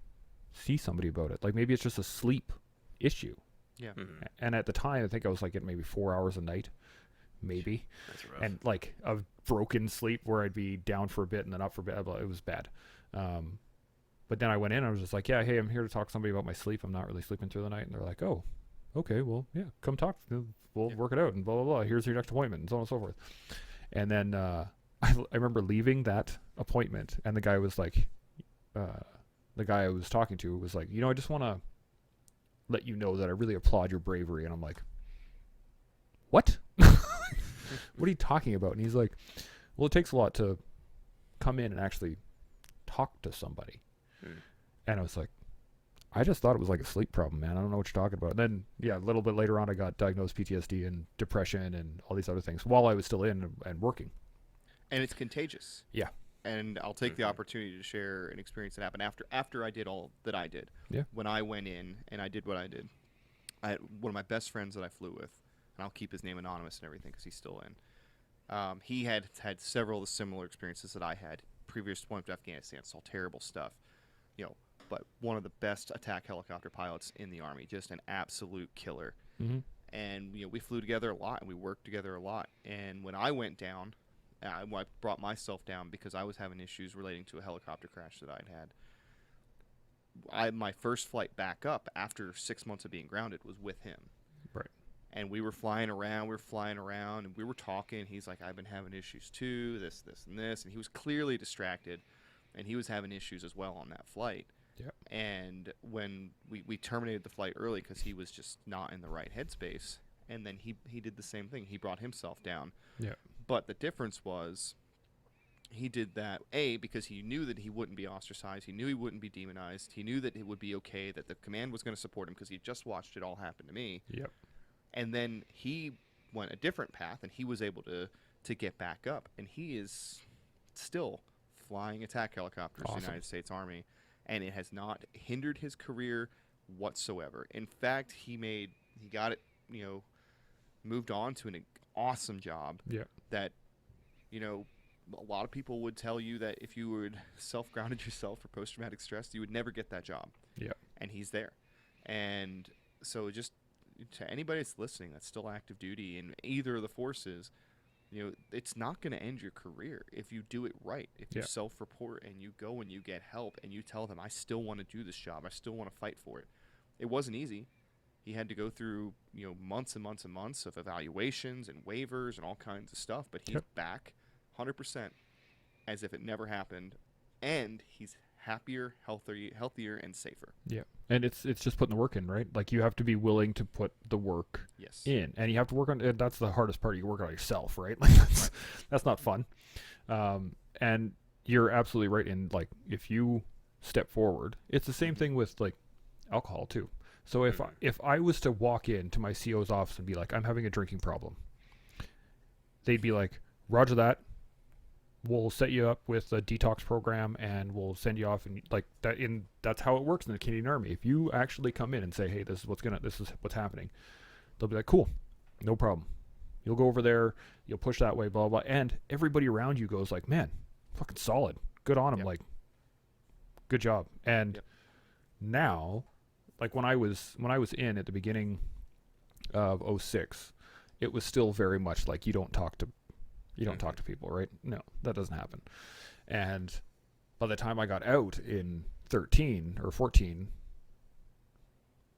see somebody about it. Like maybe it's just a sleep issue. Yeah. And at the time, I think I was like getting maybe 4 hours a night. Maybe. That's rough. And like a broken sleep where I'd be down for a bit and then up for a bit. It was bad. But then I went in and I was just like, yeah, hey, I'm here to talk to somebody about my sleep. I'm not really sleeping through the night. And they're like, oh, okay, well, yeah, come talk. We'll work it out and blah, blah, blah. Here's your next appointment and so on and so forth. And then I remember leaving that appointment and the guy was like, the guy I was talking to was like, I just want to let you know that I really applaud your bravery. And I'm like, what? What are you talking about? And he's like, well, it takes a lot to come in and actually talk to somebody. And I was like, I just thought it was like a sleep problem, man. I don't know what you're talking about. And then, yeah, a little bit later on, I got diagnosed PTSD and depression and all these other things while I was still in and working. And it's contagious. Yeah. And I'll take the opportunity to share an experience that happened after I did all that I did. Yeah. When I went in and I did what I did, I had one of my best friends that I flew with, and I'll keep his name anonymous and everything because he's still in. He had several of the similar experiences that I had. Previous deployment to Afghanistan, saw terrible stuff, but one of the best attack helicopter pilots in the Army, just an absolute killer. Mm-hmm. And we flew together a lot and we worked together a lot. And when I went down, I brought myself down because I was having issues relating to a helicopter crash that I'd had. My first flight back up after 6 months of being grounded was with him. Right. And we were flying around, and we were talking. He's like, I've been having issues too, this, and this. And he was clearly distracted, and he was having issues as well on that flight. Yeah. And when we terminated the flight early because he was just not in the right headspace, and then he did the same thing. He brought himself down. Yeah. But the difference was he did that, because he knew that he wouldn't be ostracized. He knew he wouldn't be demonized. He knew that it would be okay, that the command was going to support him because he just watched it all happen to me. Yep. And then he went a different path, and he was able to get back up. And he is still flying attack helicopters in the United States Army, and it has not hindered his career whatsoever. In fact, he got it, moved on to an awesome job. Yeah. That, a lot of people would tell you that if you would self-grounded yourself for post-traumatic stress, you would never get that job. Yeah. And he's there. And so just to anybody that's listening that's still active duty in either of the forces, it's not going to end your career if you do it right. If you self-report and you go and you get help and you tell them, I still want to do this job. I still want to fight for it. It wasn't easy. He had to go through, months and months and months of evaluations and waivers and all kinds of stuff, but he's back 100% as if it never happened, and he's happier, healthier, and safer. Yeah. And it's just putting the work in, right? Like you have to be willing to put the work in, and you have to work on it. That's the hardest part. You work on yourself, right? Like that's not fun. And you're absolutely right in like, if you step forward, it's the same thing with like alcohol too. So if I was to walk into my CO's office and be like, I'm having a drinking problem, they'd be like, Roger that. We'll set you up with a detox program and we'll send you off, and like that. That's how it works in the Canadian Army. If you actually come in and say, hey, this is what's happening, they'll be like, cool, no problem. You'll go over there, you'll push that way, blah, blah, and everybody around you goes like, man, fucking solid. Good on him. Like, good job. And now, like when I was in at the beginning of 06, it was still very much like you don't talk to people, right? No, that doesn't happen. And by the time I got out in 13 or 14,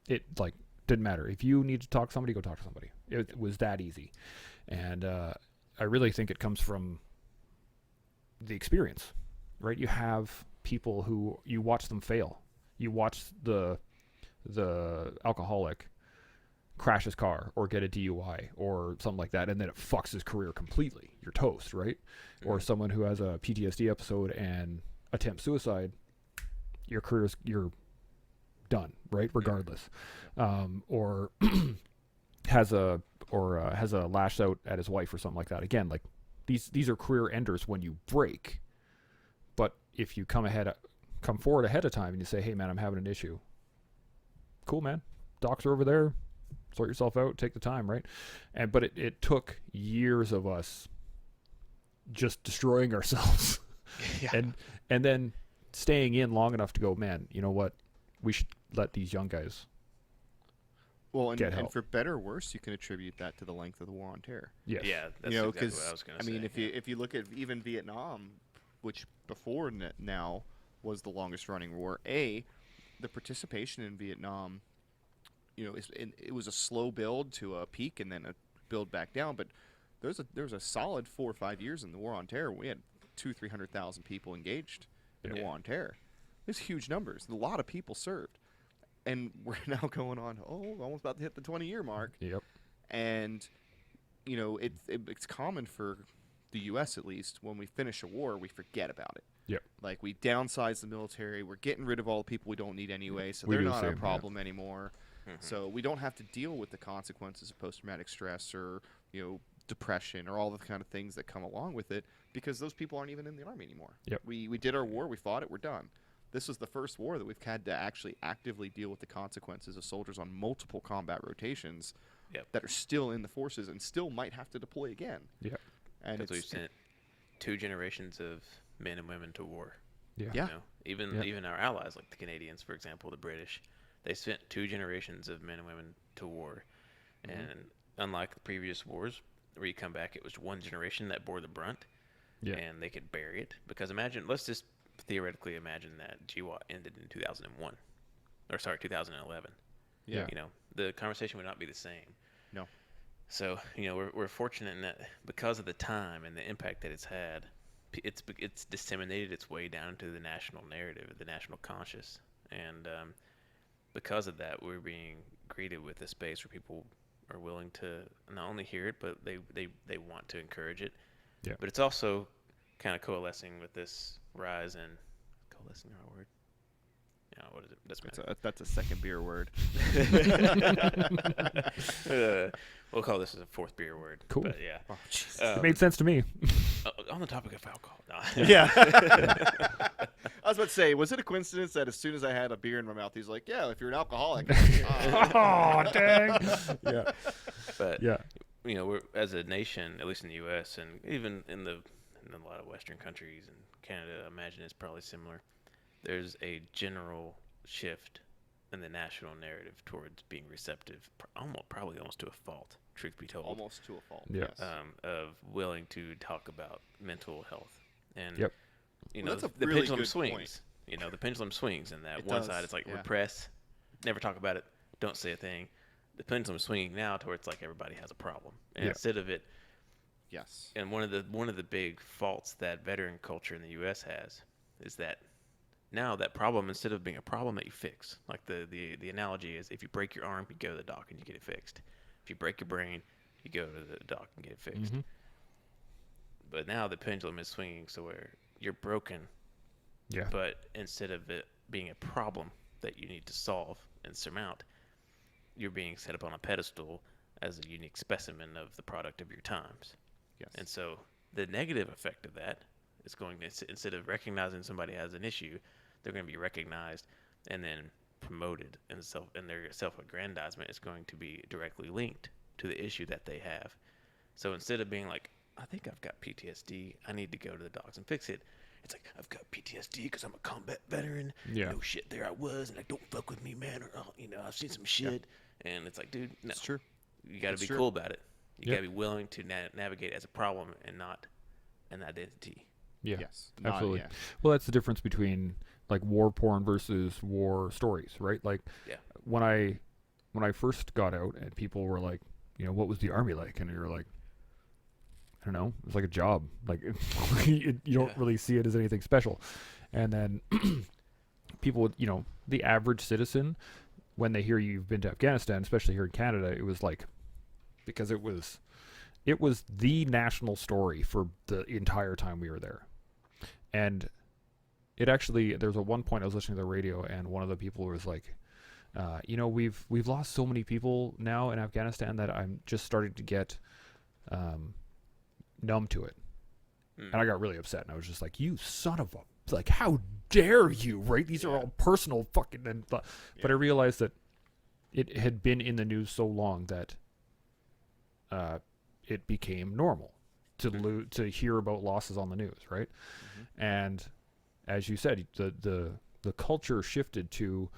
it like didn't matter. If you need to talk to somebody, go talk to somebody. It was that easy. And I really think it comes from the experience, right? You have people who you watch them fail. You watch the alcoholic crash his car or get a DUI or something like that, and then it fucks his career completely. You're toast, right? Mm-hmm. Or someone who has a PTSD episode and attempts suicide, you're done, right? Regardless. Or has a lash out at his wife or something like that. Again, like these are career enders when you break. But if you come forward ahead of time and you say, "Hey man, I'm having an issue." Cool, man. Docs are over there. Sort yourself out. Take the time, right? But it took years of us just destroying ourselves, and then staying in long enough to go, man. You know what? We should let these young guys. Well, get help. And for better or worse, you can attribute that to the length of the war on terror. Yes. Yeah, that's exactly what I was going to say. I mean, if you look at even Vietnam, which before now was the longest running war, the participation in Vietnam, it was a slow build to a peak and then a build back down. But there was a solid 4 or 5 years in the war on terror. We had 200,000-300,000 people engaged in the war on terror. There's huge numbers. A lot of people served. And we're now going on, almost about to hit the 20-year mark. Yep. And, it's common for the U.S. at least, when we finish a war, we forget about it. Yep. Like, we downsize the military. We're getting rid of all the people we don't need anyway, so they're not a problem anymore. Mm-hmm. So we don't have to deal with the consequences of post-traumatic stress or, depression or all the kind of things that come along with it because those people aren't even in the Army anymore. Yep. We did our war. We fought it. We're done. This was the first war that we've had to actually actively deal with the consequences of soldiers on multiple combat rotations that are still in the forces and still might have to deploy again. Yeah. And we've sent 2 generations of men and women to war. Yeah. Even our allies, like the Canadians, for example, the British, they sent 2 generations of men and women to war. Mm-hmm. And unlike the previous wars, where you come back, it was one generation that bore the brunt. Yeah. And they could bury it. Because let's just theoretically imagine that GWOT ended in 2011. Yeah. The conversation would not be the same. No. So, we're fortunate in that because of the time and the impact that it's had, it's disseminated its way down to the national narrative, the national conscious. And because of that, we're being greeted with a space where people are willing to not only hear it, but they want to encourage it. Yeah. But it's also kind of coalescing with this rise in coalescing, our word. What is it? That's a second beer word. We'll call this a 4th beer word. Cool. But yeah. It made sense to me. On the topic of alcohol. No. Yeah. I was about to say, was it a coincidence that as soon as I had a beer in my mouth, he's like, "Yeah, if you're an alcoholic." Oh, dang. Yeah. But we're as a nation, at least in the U.S. and even in a lot of Western countries and Canada, I imagine it's probably similar. There's a general shift in the national narrative towards being receptive, probably almost to a fault, truth be told. Almost to a fault, yes. Of willing to talk about mental health. And, well, that's a the really pendulum good swings. The pendulum swings in that side it's like repress, never talk about it, don't say a thing. The pendulum swinging now to where it's like everybody has a problem. And instead of it, yes. And one of the big faults that veteran culture in the U.S. has is that now that problem, instead of being a problem that you fix, like the analogy is, if you break your arm, you go to the doc and you get it fixed. If you break your brain, you go to the doc and get it fixed. Mm-hmm. But now the pendulum is swinging so where you're broken. Yeah. But instead of it being a problem that you need to solve and surmount, you're being set up on a pedestal as a unique specimen of the product of your times. Yes. And so the negative effect of that is going to, instead of recognizing somebody has an issue, they're going to be recognized and then promoted, and their self-aggrandizement is going to be directly linked to the issue that they have. So instead of being like, I think I've got PTSD, I need to go to the docs and fix it, it's like, I've got PTSD because I'm a combat veteran. Yeah. No shit, there I was, and like, don't fuck with me, man. Or I've seen some shit. Yeah. And it's like, dude, no. It's true. You got to be cool about it. You got to be willing to navigate as a problem and not an identity. Yeah, Yes. absolutely. Well, that's the difference between like war porn versus war stories, right? Like when I first got out and people were like, what was the army like? And you're like, I don't know. It's like a job. Like you don't really see it as anything special. And then people would, the average citizen, when they hear you've been to Afghanistan, especially here in Canada, it was like, because it was the national story for the entire time we were there. And it actually, there's one point I was listening to the radio and one of the people was like, we've lost so many people now in Afghanistan that I'm just starting to get numb to it. And I got really upset and I was just like, you son of a, like, how dare you, right? These are all personal fucking, but I realized that it had been in the news so long that it became normal to hear about losses on the news, right? And as you said, the culture shifted to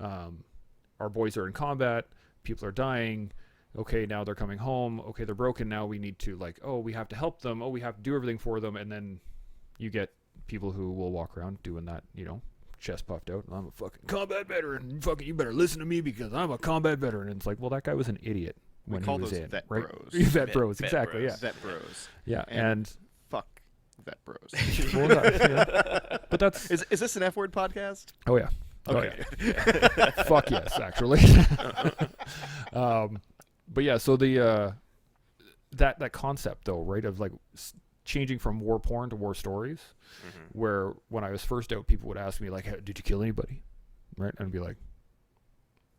our boys are in combat, people are dying, okay, now they're coming home, okay, they're broken, now we need to we have to help them, we have to do everything for them. And then you get people who will walk around doing that, chest puffed out, I'm a fucking combat veteran, fucking you better listen to me because I'm a combat veteran. And it's like, well, that guy was an idiot when he was in, vet right? bros. Vet bros, exactly, bros. yeah. Vet bros. Yeah, and fuck vet bros. well, but that's Is this an F word podcast? oh yeah. Okay. Oh, yeah. Fuck yes, actually. But yeah, so the that concept though, right, of like changing from war porn to war stories, where when I was first out, people would ask me like, hey, "Did you kill anybody?" Right, and I'd be like,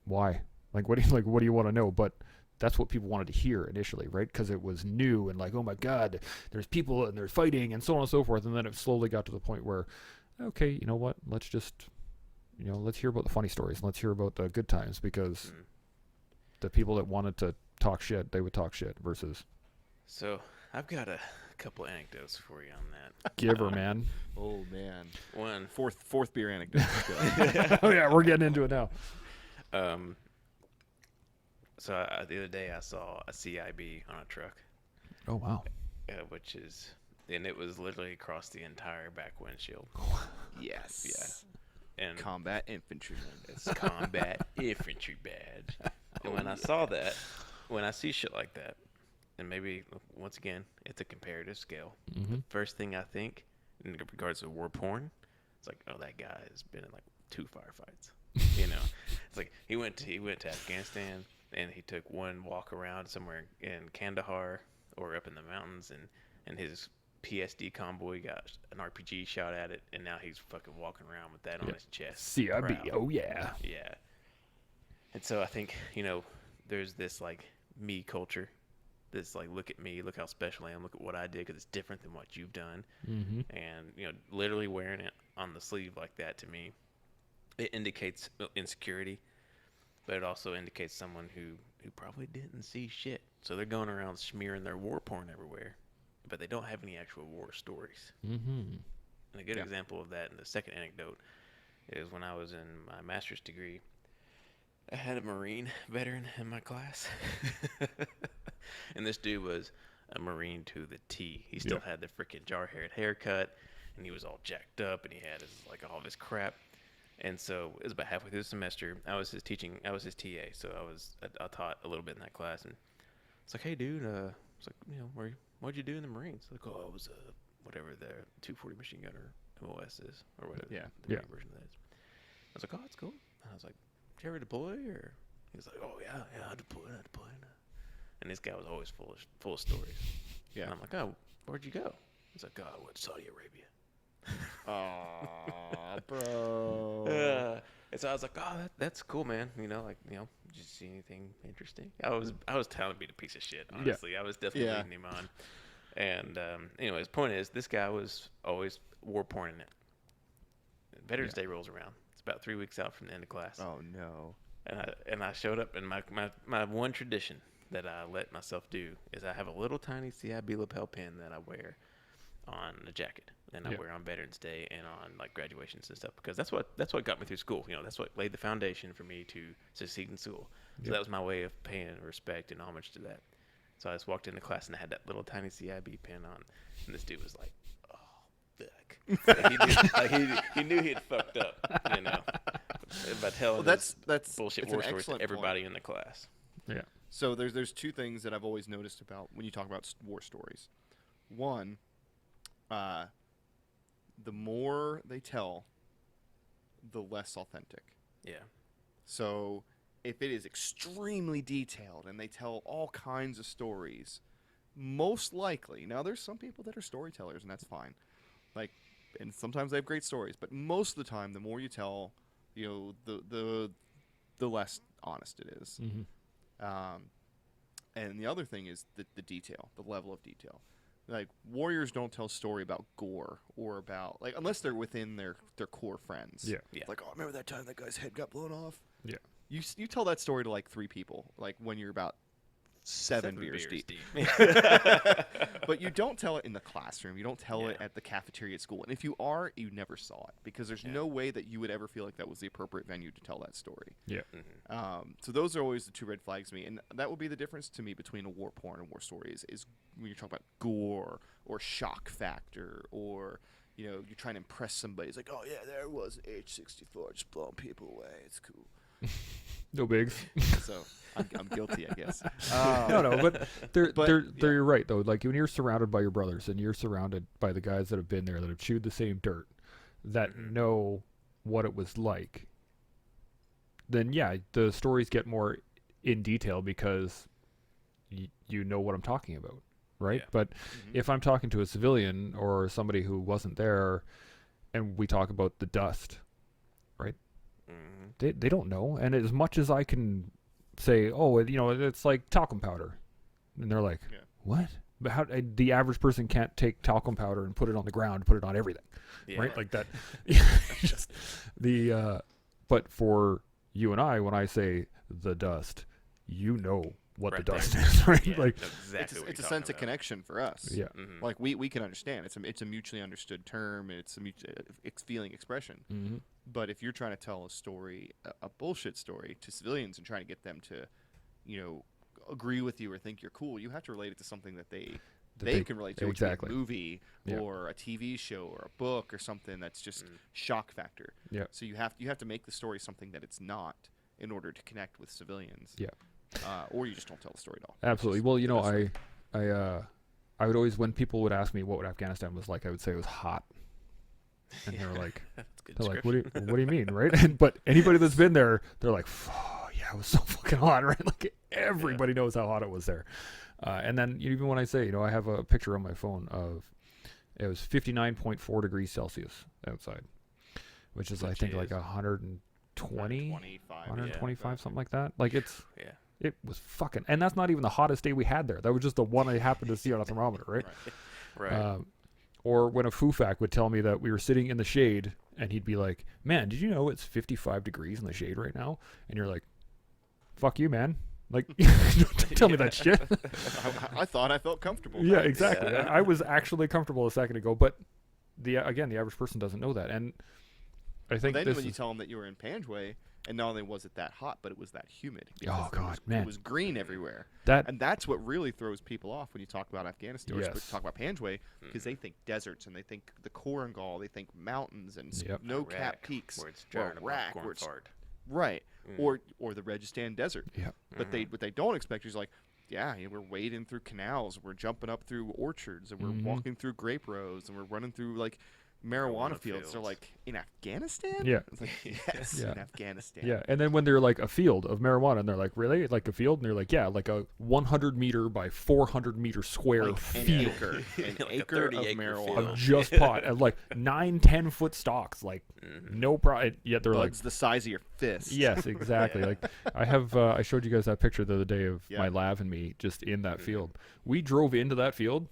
"Why? Like, what do you want to know?" But that's what people wanted to hear initially, right? Because it was new and like, oh my God, there's people and they're fighting and so on and so forth. And then it slowly got to the point where, okay, you know what? Let's just, let's hear about the funny stories and let's hear about the good times, because the people that wanted to talk shit, they would talk shit versus. So I've got a couple anecdotes for you on that. Give her, man. Oh man. One. Fourth beer anecdote. Oh yeah, we're getting into it now. So the other day I saw a CIB on a truck. Oh wow. And it was literally across the entire back windshield. Yes. Yeah. And Combat infantryman. it's combat infantry badge. And when I saw that, when I see shit like that, and maybe once again it's a comparative scale. The first thing I think in regards to war porn, it's like, oh, that guy has been in like 2 firefights. It's like he went to Afghanistan. And he took one walk around somewhere in Kandahar or up in the mountains, and his PSD convoy got an RPG shot at it, and now he's fucking walking around with that on his chest. CIB, Proud. oh yeah. Yeah. And so I think, there's this like me culture, this like, look at me, look how special I am, look at what I did because it's different than what you've done. And, literally wearing it on the sleeve like that, to me, it indicates insecurity. But it also indicates someone who probably didn't see shit. So they're going around smearing their war porn everywhere, but they don't have any actual war stories. And a good example of that, and the second anecdote, is when I was in my master's degree, I had a Marine veteran in my class. And this dude was a Marine to the T. He still had the freaking jar-haired haircut, and he was all jacked up, and he had all of his crap. And so it was about halfway through the semester. I was his TA, so I taught a little bit in that class. And it's like, hey, dude, it's like, what'd you do in the Marines? Like, oh, I was whatever the 240 machine gunner MOS is, or whatever the Marine version of that is. I was like, oh, that's cool. And I was like, did you ever deploy? Or he was like, oh yeah, I deployed. And this guy was always full of stories. Yeah. And I'm like, oh, where'd you go? He's like, oh, I went to Saudi Arabia. Aw, bro. And so I was like, oh, that's cool, man. Did you see anything interesting? I was telling him to be a piece of shit, honestly. I was definitely leading him on. And anyways, point is, this guy was always war porning it. Veterans Day rolls around. It's about 3 weeks out from the end of class. Oh no. And I showed up, and my one tradition that I let myself do is I have a little tiny CIB lapel pin that I wear on a jacket, and I wear on Veterans Day and on like graduations and stuff, because that's what got me through school. That's what laid the foundation for me to succeed in school. So that was my way of paying respect and homage to that. So I just walked into class and I had that little tiny CIB pen on, and this dude was like, "Oh, fuck!" He knew he had fucked up, by telling that's bullshit it's war an stories to excellent everybody point. in the class. Yeah. So there's two things that I've always noticed about when you talk about war stories. One, the more they tell, the less authentic. Yeah. So if it is extremely detailed and they tell all kinds of stories, most likely, now there's some people that are storytellers and that's fine. Like, and sometimes they have great stories, but most of the time, the more you tell, the less honest it is. Mm-hmm. And the other thing is the detail, the level of detail. Like, warriors don't tell story about gore or about, like, unless they're within their core friends. Yeah. Yeah. Like, oh, remember that time that guy's head got blown off? Yeah. You tell that story to, like, 3 people, like, when you're about 7 beers deep. But you don't tell it in the classroom. You don't tell it at the cafeteria at school. And if you are, you never saw it because there's no way that you would ever feel like that was the appropriate venue to tell that story. Yeah. Mm-hmm. So those are always the 2 red flags to me. And that would be the difference to me between a war porn and war stories is when you're talking about gore or shock factor or, you're trying to impress somebody. It's like, oh, yeah, there was an H-64 just blowing people away. It's cool. No bigs. So I'm guilty, I guess. No, but But, you're right though. Like when you're surrounded by your brothers and you're surrounded by the guys that have been there, that have chewed the same dirt, that know what it was like, then the stories get more in detail because you know what I'm talking about, right? Yeah. But if I'm talking to a civilian or somebody who wasn't there, and we talk about the dust, right? They don't know, and as much as I can say, oh, it's like talcum powder, and they're like, what? But how? The average person can't take talcum powder and put it on the ground, put it on everything, right? Like that. Just but for you and I, when I say the dust, what the dust is, right? Yeah, like exactly it's a sense of connection for us. Yeah. Mm-hmm. Like we can understand. It's a mutually understood term. It's a feeling expression. Mm-hmm. But if you're trying to tell a story, a bullshit story to civilians and trying to get them to, agree with you or think you're cool, you have to relate it to something that they can relate to. Exactly. Which would be a movie or a TV show or a book or something that's just shock factor. Yeah. So you have to make the story something that it's not in order to connect with civilians. Yeah. Or you just don't tell the story at all. Absolutely. Well, I would always, when people would ask me what Afghanistan was like, I would say it was hot. And they were like, what do you mean, right? But anybody that's been there, they're like, oh, yeah, it was so fucking hot, right? Like everybody knows how hot it was there. And then even when I say, I have a picture on my phone of, it was 59.4 degrees Celsius outside, which is, I think, like 125, something like that. Like it was fucking, and that's not even the hottest day we had there. That was just the one I happened to see on a thermometer, right? Right. Or when a Fufak would tell me that we were sitting in the shade, and he'd be like, "Man, did you know it's 55 degrees in the shade right now?" And you're like, "Fuck you, man! Like, don't tell me that shit." I thought I felt comfortable. Yeah, exactly. I was actually comfortable a second ago, but the average person doesn't know that, and I think when you tell them that you were in Panjwai, and not only was it that hot, but it was that humid. Oh God, man! It was green everywhere. And that's what really throws people off when you talk about Afghanistan. Or talk about Panjwai, because they think deserts and they think the Korangal, they think mountains and snow-capped peaks, where it's or Iraq, where it's right, or the Registan Desert. Yeah. But what they don't expect is like, we're wading through canals, we're jumping up through orchards, and we're walking through grape rows, and we're running through like marijuana fields. They're like, in Afghanistan? Yeah. It's like, yes, in Afghanistan. Yeah, and then when they're like a field of marijuana, and they're like, really? Like a field? And they're like, yeah, like a 100 meter by 400 meter square Like field. an Like a acre of 30-acre marijuana. field. Of just pot. And like 9-10 foot stalks. Like, no problem. Yet they're Buds the size of your fist. yes, exactly. Like, I have, I showed you guys that picture the other day of my lab and me just in that field. We drove into that field.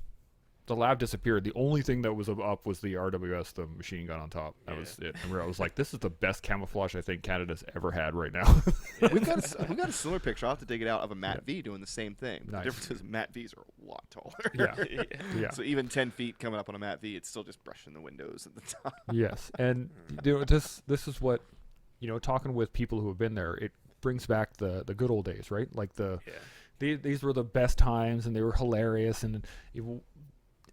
The lab disappeared. The only thing that was up was the RWS, the machine gun on top. That was it. And I was like, this is the best camouflage I think Canada's ever had right now. we got a similar picture. I'll have to dig it out of a Matt V doing the same thing. Nice. The difference is Matt V's are a lot taller. Yeah. So even 10 feet coming up on a Matt V, it's still just brushing the windows at the top. Yes. And this is what, talking with people who have been there, it brings back the good old days, right? Like these were the best times, and they were hilarious. And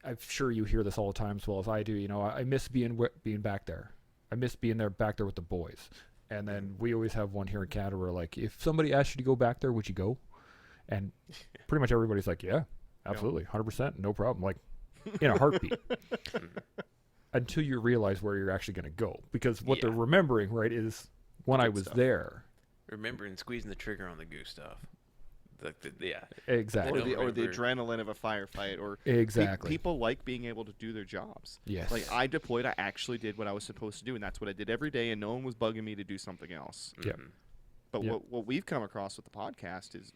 I'm sure you hear this all the time as well as I do. You know, I miss being back there. I miss being back there with the boys. And then we always have one here in Canada where, like, if somebody asked you to go back there, would you go? And pretty much everybody's like, yeah, absolutely, 100%, no problem. Like, in a heartbeat. Until you realize where you're actually going to go. Because what they're remembering, right, is when I was there. Remembering squeezing the trigger on the goose stuff. Exactly. Or the adrenaline of a firefight. Or exactly. People like being able to do their jobs. Yes. Like, I deployed, I actually did what I was supposed to do, and that's what I did every day, and no one was bugging me to do something else. Yeah. But what we've come across with the podcast is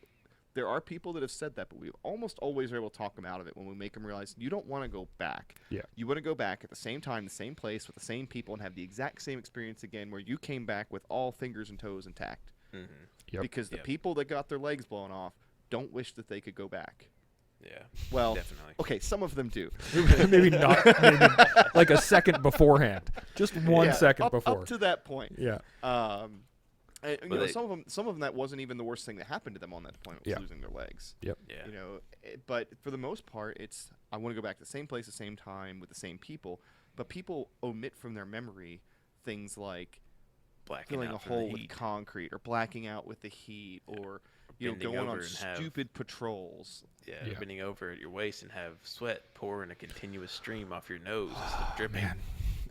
there are people that have said that, but we almost always are able to talk them out of it when we make them realize you don't want to go back. Yeah. You want to go back at the same time, the same place, with the same people, and have the exact same experience again where you came back with all fingers and toes intact. Mm-hmm. Yep. Because the people that got their legs blown off don't wish that they could go back. Yeah. Well, definitely. Okay, some of them do. Maybe not. Maybe like a second beforehand. Just 1 second before. Up to that point. Yeah. And, you know, some of them that wasn't even the worst thing that happened to them on that deployment was losing their legs. Yep. Yeah. You know, but for the most part, it's I want to go back to the same place, the same time, with the same people. But people omit from their memory things like filling a hole with concrete, or blacking out with the heat, or going on stupid patrols. Yeah, bending over at your waist and have sweat pour in a continuous stream off your nose instead of dripping. Man.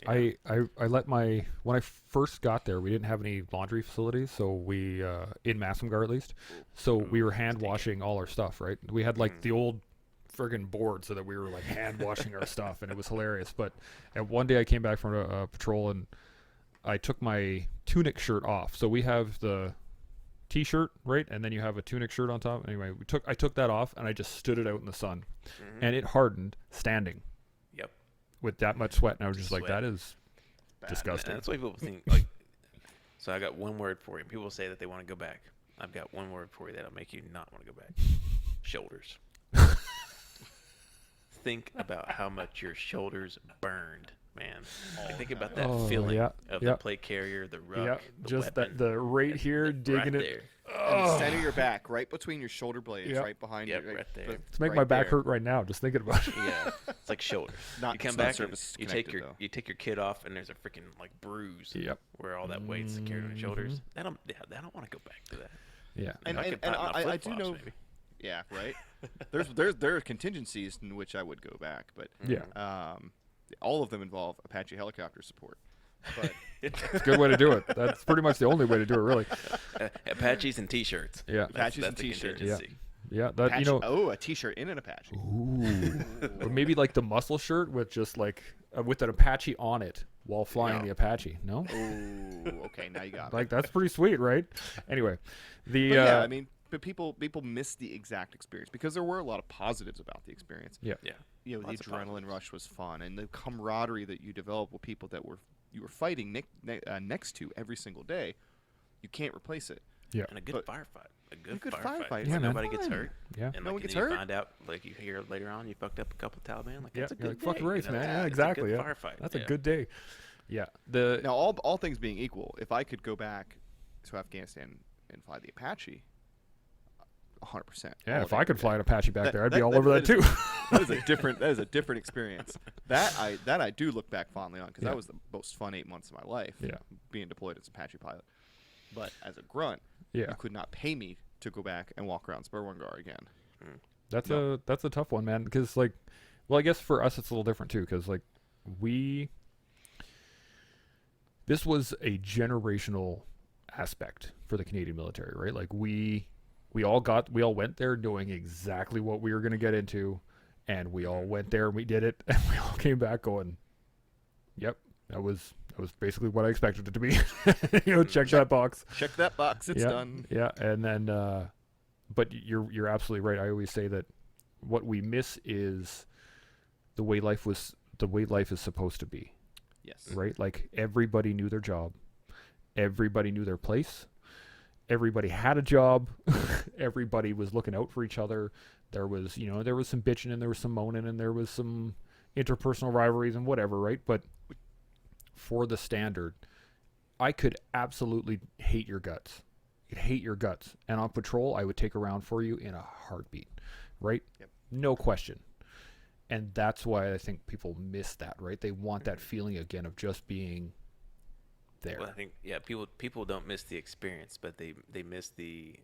Yeah. I let when I first got there, we didn't have any laundry facilities, so we in Massamgar at least, so we were hand washing all our stuff, right? We had like the old friggin' board so that we were like hand washing our stuff, and it was hilarious. But one day I came back from a patrol and I took my tunic shirt off. So we have the t-shirt, right, and then you have a tunic shirt on top. Anyway, I took that off and I just stood it out in the sun, and it hardened standing. Yep. With that much sweat, and I was just like, that is disgusting. And that's why people think, like, so I got one word for you. People say that they want to go back. I've got one word for you that'll make you not want to go back. Shoulders. Think about how much your shoulders burned, man. Like, think about that feeling of the plate carrier, the ruck, the just weapon, the right here, digging right it. And the center of your back, right between your shoulder blades, right behind you. Right there. It's making my back hurt right now just thinking about it. Yeah, it's like shoulders. You come back and you take your kid off, and there's a freaking like bruise. Yep. Where all that weight's carried on your shoulders. I don't want to go back to that. Yeah. And I do know. Maybe. Yeah, right. there are contingencies in which I would go back, but all of them involve Apache helicopter support. But it's a good way to do it. That's pretty much the only way to do it, really. Apaches and t-shirts. Yeah. Apaches and t-shirts. Yeah, that Apache, a t-shirt in an Apache. Ooh. Or maybe like the muscle shirt with just like with an Apache on it while flying the Apache. No? Ooh, okay, now you got like that's pretty sweet, right? Anyway, I mean, but people miss the exact experience because there were a lot of positives about the experience. Yeah. You know, the adrenaline rush was fun, and the camaraderie that you develop with people that you were fighting next to every single day, you can't replace it. Yeah. And a good firefight. A good firefight. Yeah, nobody gets hurt. Yeah. And no one like, gets you hurt. find out, like you hear later on, you fucked up a couple of Taliban. Like, that's a good day. Fuck the race, you know, man. it's Yeah, a exactly. good Yeah. firefight. That's a good day. Yeah. Now, all things being equal, if I could go back to Afghanistan and fly the Apache, 100%. Yeah, if I could fly an Apache back there, I'd be all over that too. That is a different experience. That I do look back fondly on because that was the most fun 8 months of my life. Yeah. Being deployed as a Apache pilot, but as a grunt, you could not pay me to go back and walk around Spurwangar again. That's a tough one, man. Because like, well, I guess for us it's a little different too. Because like this was a generational aspect for the Canadian military, right? Like we all went there knowing exactly what we were going to get into, and we all went there and we did it, and we all came back going, "Yep, that was basically what I expected it to be." Check that box. Check that box. It's done. Yeah, and then, but you're absolutely right. I always say that what we miss is the way life is supposed to be. Yes. Right. Like everybody knew their job, everybody knew their place. Everybody had a job. Everybody was looking out for each other. There was some bitching and there was some moaning and there was some interpersonal rivalries and whatever, right? But for the standard, I could absolutely hate your guts you'd hate your guts. And on patrol, I would take a round for you in a heartbeat, right? Yep. No question. And that's why I think people miss that, right? They want that feeling again of just being there. Well, I think people don't miss the experience, but they miss the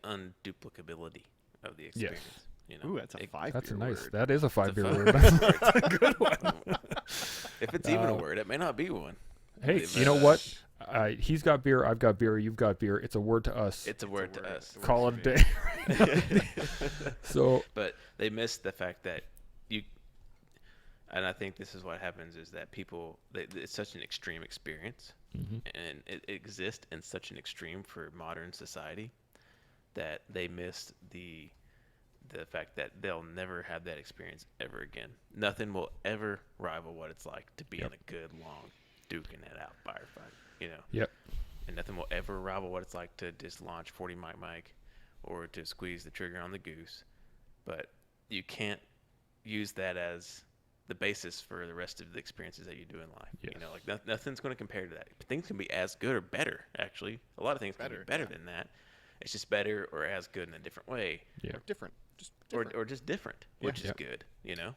unduplicability of the experience. You know, Ooh, that's a 5-year That's a nice. word. That is a It's a 5-year five- word. That's a good one. if it's even a word, it may not be one. Hey, But, you know what? He's got beer. I've got beer. You've got beer. It's a word to us. It's a word to us. Call it a day. So But they miss the fact that you, and I think this is what happens is that people, it's such an extreme experience, and it exists in such an extreme for modern society that they miss the fact that they'll never have that experience ever again. Nothing will ever rival what it's like to be in a good long duking it out firefight, you know. Yep. And nothing will ever rival what it's like to just launch 40 mic or to squeeze the trigger on the goose. But you can't use that as the basis for the rest of the experiences that you do in life. Yes. You know, like nothing's going to compare to that. Things can be as good or better, actually. A lot of things can be better than that. It's just better or as good in a different way. yeah. Or different. Just different. Or just different, which Yeah. is good, you know.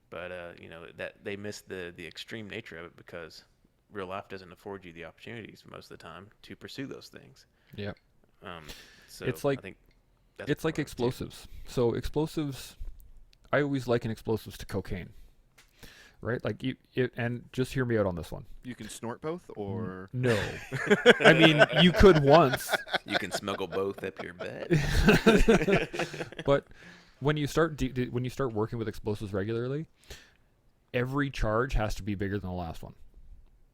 But you know, that they miss the extreme nature of it because real life doesn't afford you the opportunities most of the time to pursue those things. Yeah. So It's like- I think that's It's like part of it, too. explosives. So explosives, I always liken explosives to cocaine, right? Like and just hear me out on this one. You can snort both, or No, I mean you could once, You can smuggle both up your butt. but when you start working with explosives regularly, every charge has to be bigger than the last one,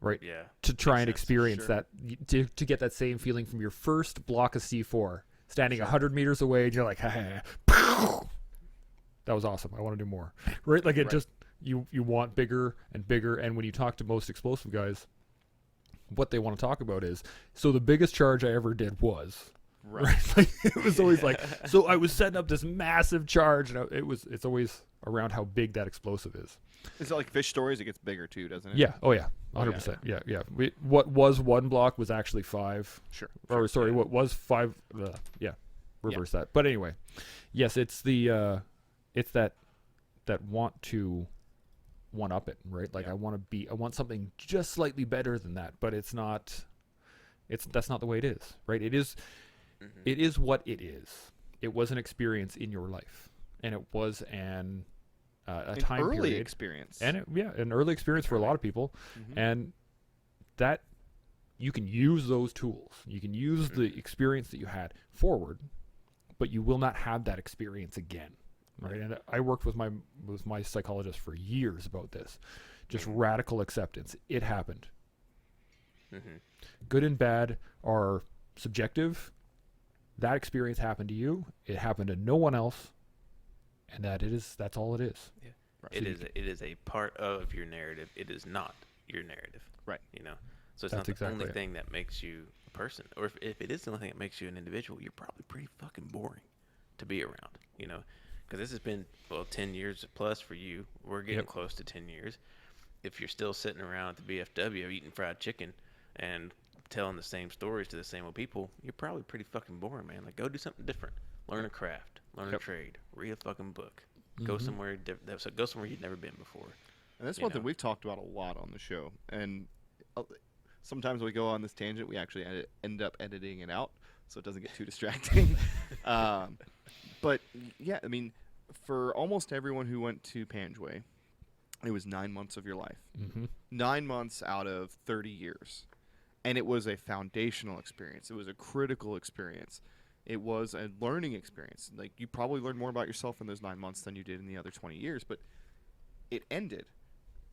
right? Yeah. To try and Makes sense, experience sure. that, to get that same feeling from your first block of C4, standing 100 meters away, and you're like, that was awesome. I want to do more, right? Like it just you want bigger and bigger. And when you talk to most explosive guys, what they want to talk about is, so the biggest charge I ever did was. Right. Like, it was always like, so I was setting up this massive charge, and it's always around how big that explosive is. is it like fish stories? It gets bigger too, doesn't it? Yeah. Oh yeah. 100%. Yeah. What was one block was actually 5. Sure. Or sorry, what was 5? Reverse that. But anyway, yes, it's it's that want to one up it, right? Like I want something just slightly better than that, but it's not. That's not the way it is, right? It is. It is what it is. It was an experience in your life, and it was an time early period experience. and an early experience for a lot of people, and that you can use those tools. You can use the experience that you had forward, but you will not have that experience again, right? And I worked with my psychologist for years about this, just radical acceptance. It happened. Good and bad are subjective. That experience happened to you. It happened to no one else, and that's all it is. Yeah. Right. It is a part of your narrative. It is not your narrative. Right. You know. So it's That's not the exactly only it. thing that makes you a person. Or if it is the only thing that makes you an individual, you're probably pretty fucking boring to be around, you know. Because this has been 10 years plus for you. We're getting close to 10 years. If you're still sitting around at the BFW eating fried chicken and telling the same stories to the same old people, you're probably pretty fucking boring, man. Like, go do something different. Learn a craft. Learn a trade. Read a fucking book. Go somewhere go somewhere you've never been before. And that's you one thing know. we've talked about a lot on the show. And sometimes when we go on this tangent, we actually end up editing it out so it doesn't get too distracting. But yeah, I mean, for almost everyone who went to Panjwai, it was 9 months of your life. 9 months out of 30 years. And it was a foundational experience. It was a critical experience. It was a learning experience. Like, you probably learned more about yourself in those 9 months than you did in the other 20 years, but it ended.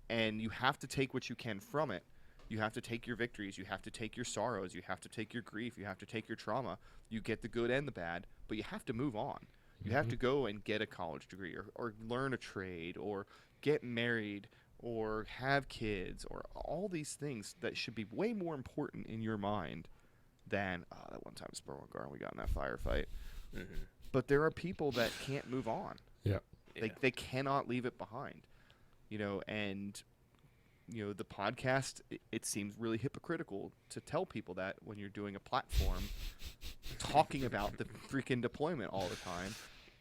And you have to take what you can from it. You have to take your victories. You have to take your sorrows. You have to take your grief. You have to take your trauma. You get the good and the bad, but you have to move on. You have to go and get a college degree or learn a trade or get married or have kids or all these things that should be way more important in your mind than that one time Spurwell we got in that firefight. But there are people that can't move on. Yeah. They cannot leave it behind. You know, and you know, the podcast, it seems really hypocritical to tell people that when you're doing a platform talking about the freaking deployment all the time.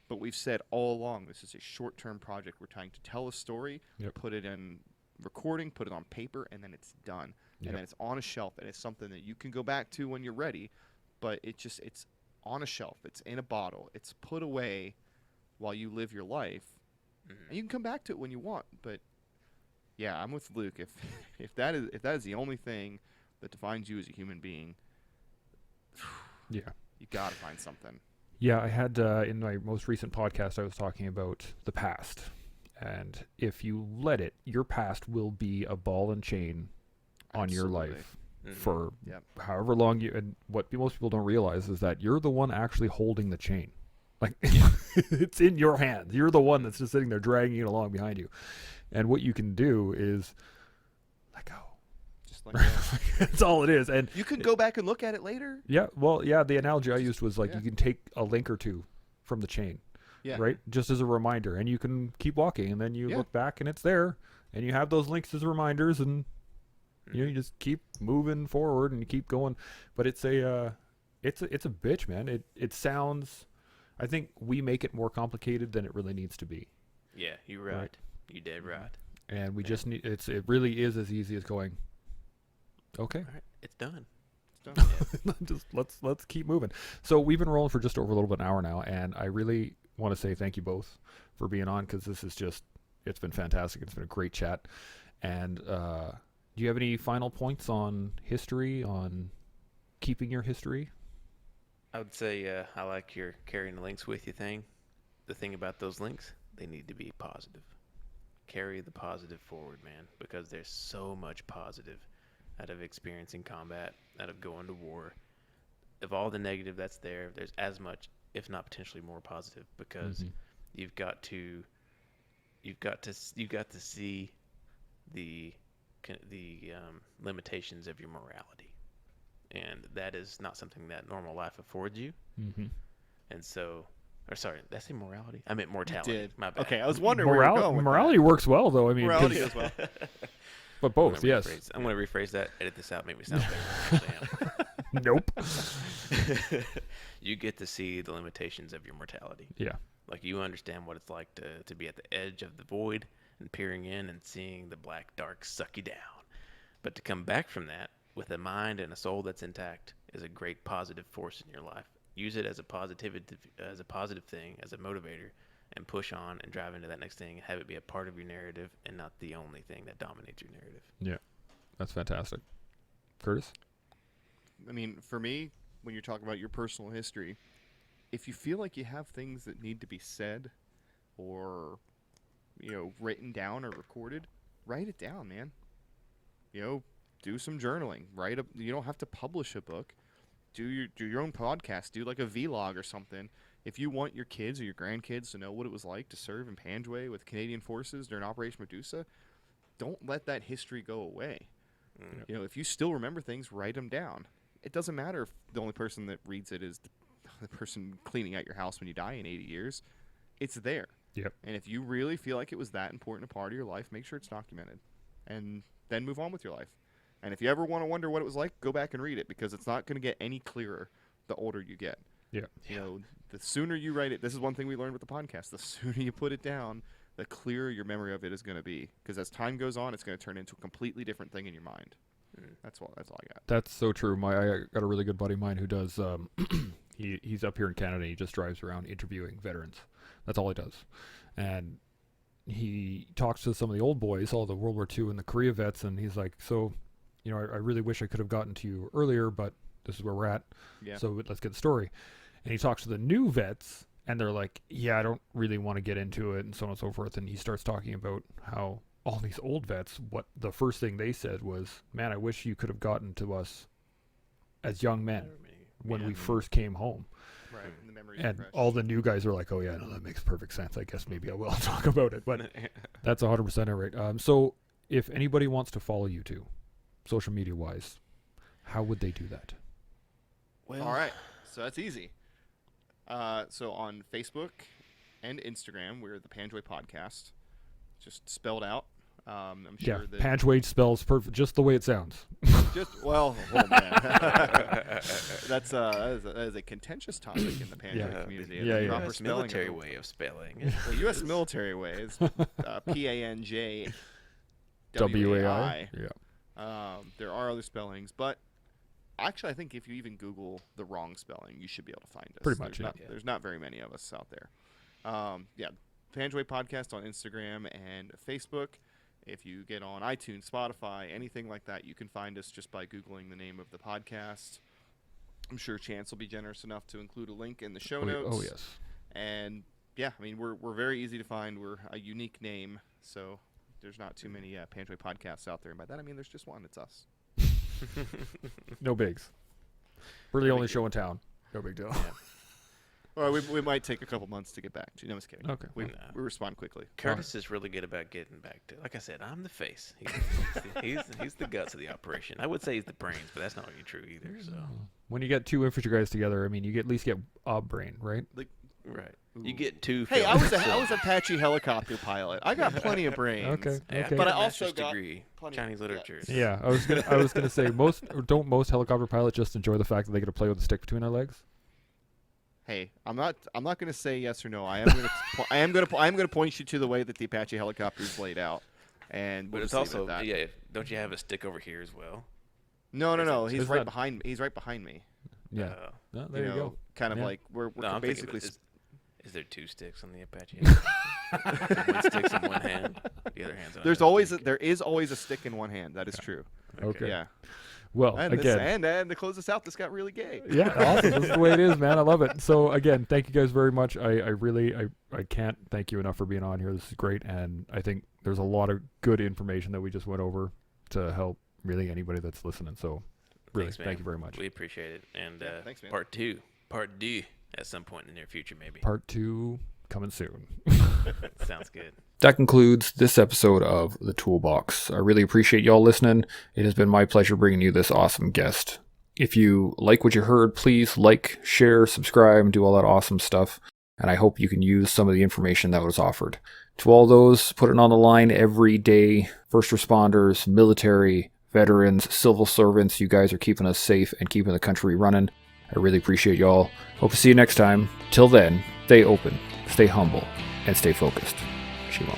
But we've said all along, this is a short-term project. We're trying to tell a story, put it in recording, put it on paper, and then it's done. And then it's on a shelf, and it's something that you can go back to when you're ready. But it's on a shelf. It's in a bottle. It's put away while you live your life. And you can come back to it when you want. But, yeah, I'm with Luke. If that is the only thing that defines you as a human being, you got to find something. Yeah, I had in my most recent podcast, I was talking about the past. And if you let it, your past will be a ball and chain on your life for however long you. And what most people don't realize is that you're the one actually holding the chain. Like, it's in your hands. You're the one that's just sitting there dragging it along behind you. And what you can do is let go. That's all it is. And you could go back and look at it later. Yeah, well, the analogy I used was like you can take a link or two from the chain, right? Just as a reminder, and you can keep walking, and then you look back and it's there, and you have those links as reminders, and you just keep moving forward and you keep going. But it's a bitch, man. It sounds. I think we make it more complicated than it really needs to be. Yeah, you're right. You dead right. And we just need. It really is as easy as going. Okay. All right. It's done. Just let's keep moving. So we've been rolling for just over a little bit an hour now, and I really want to say thank you both for being on, because this is it's been fantastic. It's been a great chat. And do you have any final points on history, on keeping your history? I would say I like your carrying the links with you thing. The thing about those links, they need to be positive. Carry the positive forward, man, because there's so much positive out of experiencing combat, out of going to war. Of all the negative that's there, there's as much, if not potentially more positive, because you've got to see the limitations of your morality, and that is not something that normal life affords you. And so, or sorry, did I say morality? I meant mortality. You did. My bad. Okay, I was wondering where you were going with morality works well, though. I mean, morality as well. But both, yes. I'm going to rephrase that. Edit this out. Make me sound better. Nope. You get to see the limitations of your mortality. Yeah. Like, you understand what it's like to be at the edge of the void and peering in and seeing the black dark suck you down. But to come back from that with a mind and a soul that's intact is a great positive force in your life. Use it as a positive thing, as a motivator, and push on and drive into that next thing and have it be a part of your narrative and not the only thing that dominates your narrative. Yeah, that's fantastic. Curtis? I mean, for me, when you're talking about your personal history, if you feel like you have things that need to be said or, written down or recorded, write it down, man. Do some journaling. You don't have to publish a book. Do your own podcast. Do like a vlog or something. If you want your kids or your grandkids to know what it was like to serve in Panjwai with Canadian forces during Operation Medusa, don't let that history go away. If you still remember things, write them down. It doesn't matter if the only person that reads it is the person cleaning out your house when you die in 80 years. It's there. Yep. And if you really feel like it was that important a part of your life, make sure it's documented. And then move on with your life. And if you ever want to wonder what it was like, go back and read it, because it's not going to get any clearer the older you get. Yeah. The sooner you write it, this is one thing we learned with the podcast, the sooner you put it down, the clearer your memory of it is going to be. Because as time goes on, it's going to turn into a completely different thing in your mind. That's all I got. That's so true. I got a really good buddy of mine who does, he's up here in Canada. He just drives around interviewing veterans. That's all he does. And he talks to some of the old boys, all the World War II and the Korea vets, and he's like, so, I really wish I could have gotten to you earlier, but this is where we're at. Yeah. So let's get the story. And he talks to the new vets, and they're like, yeah, I don't really want to get into it, and so on and so forth. And he starts talking about how all these old vets, what the first thing they said was, man, I wish you could have gotten to us as young men when we first came home. Right. And the memories and fresh. All the new guys are like, oh, yeah, no, that makes perfect sense. I guess maybe I will talk about it. But that's 100% right. So if anybody wants to follow you two, social media-wise, how would they do that? Well, all right. So that's easy. So on Facebook and Instagram, we're the Panjwai Podcast, just spelled out. I'm sure that Panjwai spells perfect, just the way it sounds. Oh man. that is a contentious topic in the Panjwai community. Yeah, the yeah. proper U.S. spelling military of way of spelling. the U.S. military way is Panjwai. WAI. Yeah. There are other spellings, but actually, I think if you even Google the wrong spelling, you should be able to find us. Pretty much, There's not very many of us out there. Panjwai Podcast on Instagram and Facebook. If you get on iTunes, Spotify, anything like that, you can find us just by Googling the name of the podcast. I'm sure Chance will be generous enough to include a link in the show notes. Oh, yes. And yeah, I mean, we're very easy to find. We're a unique name, so there's not too many Panjwai podcasts out there. And by that, I mean there's just one. It's us. No bigs. We're the only show in town. No big deal. Yeah. Well, we might take a couple months to get back to. No, I'm just kidding. Okay. We respond quickly. Curtis is really good about getting back to. Like I said, I'm the face. He's the guts of the operation. I would say he's the brains, but that's not really true either. So When you get two infantry guys together, I mean, you at least get a brain, right? right, you get two. Hey, I was films. Apache helicopter pilot. I got plenty of brains. Okay. Yeah, Okay. But I got a also master's got degree plenty of Chinese guts. literature. Yeah, I was gonna say most helicopter pilots just enjoy the fact that they get to play with a stick between their legs? Hey, I'm not going to say yes or no. I am going to point you to the way that the Apache helicopter is laid out, and But we'll it's just leave it also at that. yeah. Don't you have a stick over here as well? No. Is He's that- right behind. He's right behind me. Yeah. No, there you go. Kind of Yeah. like we're No, I'm thinking, basically. is there two sticks on the Apache? One stick's in one hand, the other hand's on. There is always a stick in one hand. That is true. Okay. Yeah. Well, And again. and to close this out, this got really gay. Yeah, awesome. This is the way it is, man. I love it. So again, thank you guys very much. I really can't thank you enough for being on here. This is great, and I think there's a lot of good information that we just went over to help really anybody that's listening. So really, Thanks, man. thank you very much. We appreciate it. And Yeah, thanks, man. part two at some point in the near future, maybe. Part 2 coming soon. Sounds good. That concludes this episode of The Toolbox. I really appreciate y'all listening. It has been my pleasure bringing you this awesome guest. If you like what you heard, please like, share, subscribe, and do all that awesome stuff. And I hope you can use some of the information that was offered. To all those putting on the line every day, first responders, military, veterans, civil servants, you guys are keeping us safe and keeping the country running. I really appreciate y'all. Hope to see you next time. Till then, stay open, stay humble, and stay focused. Shimo.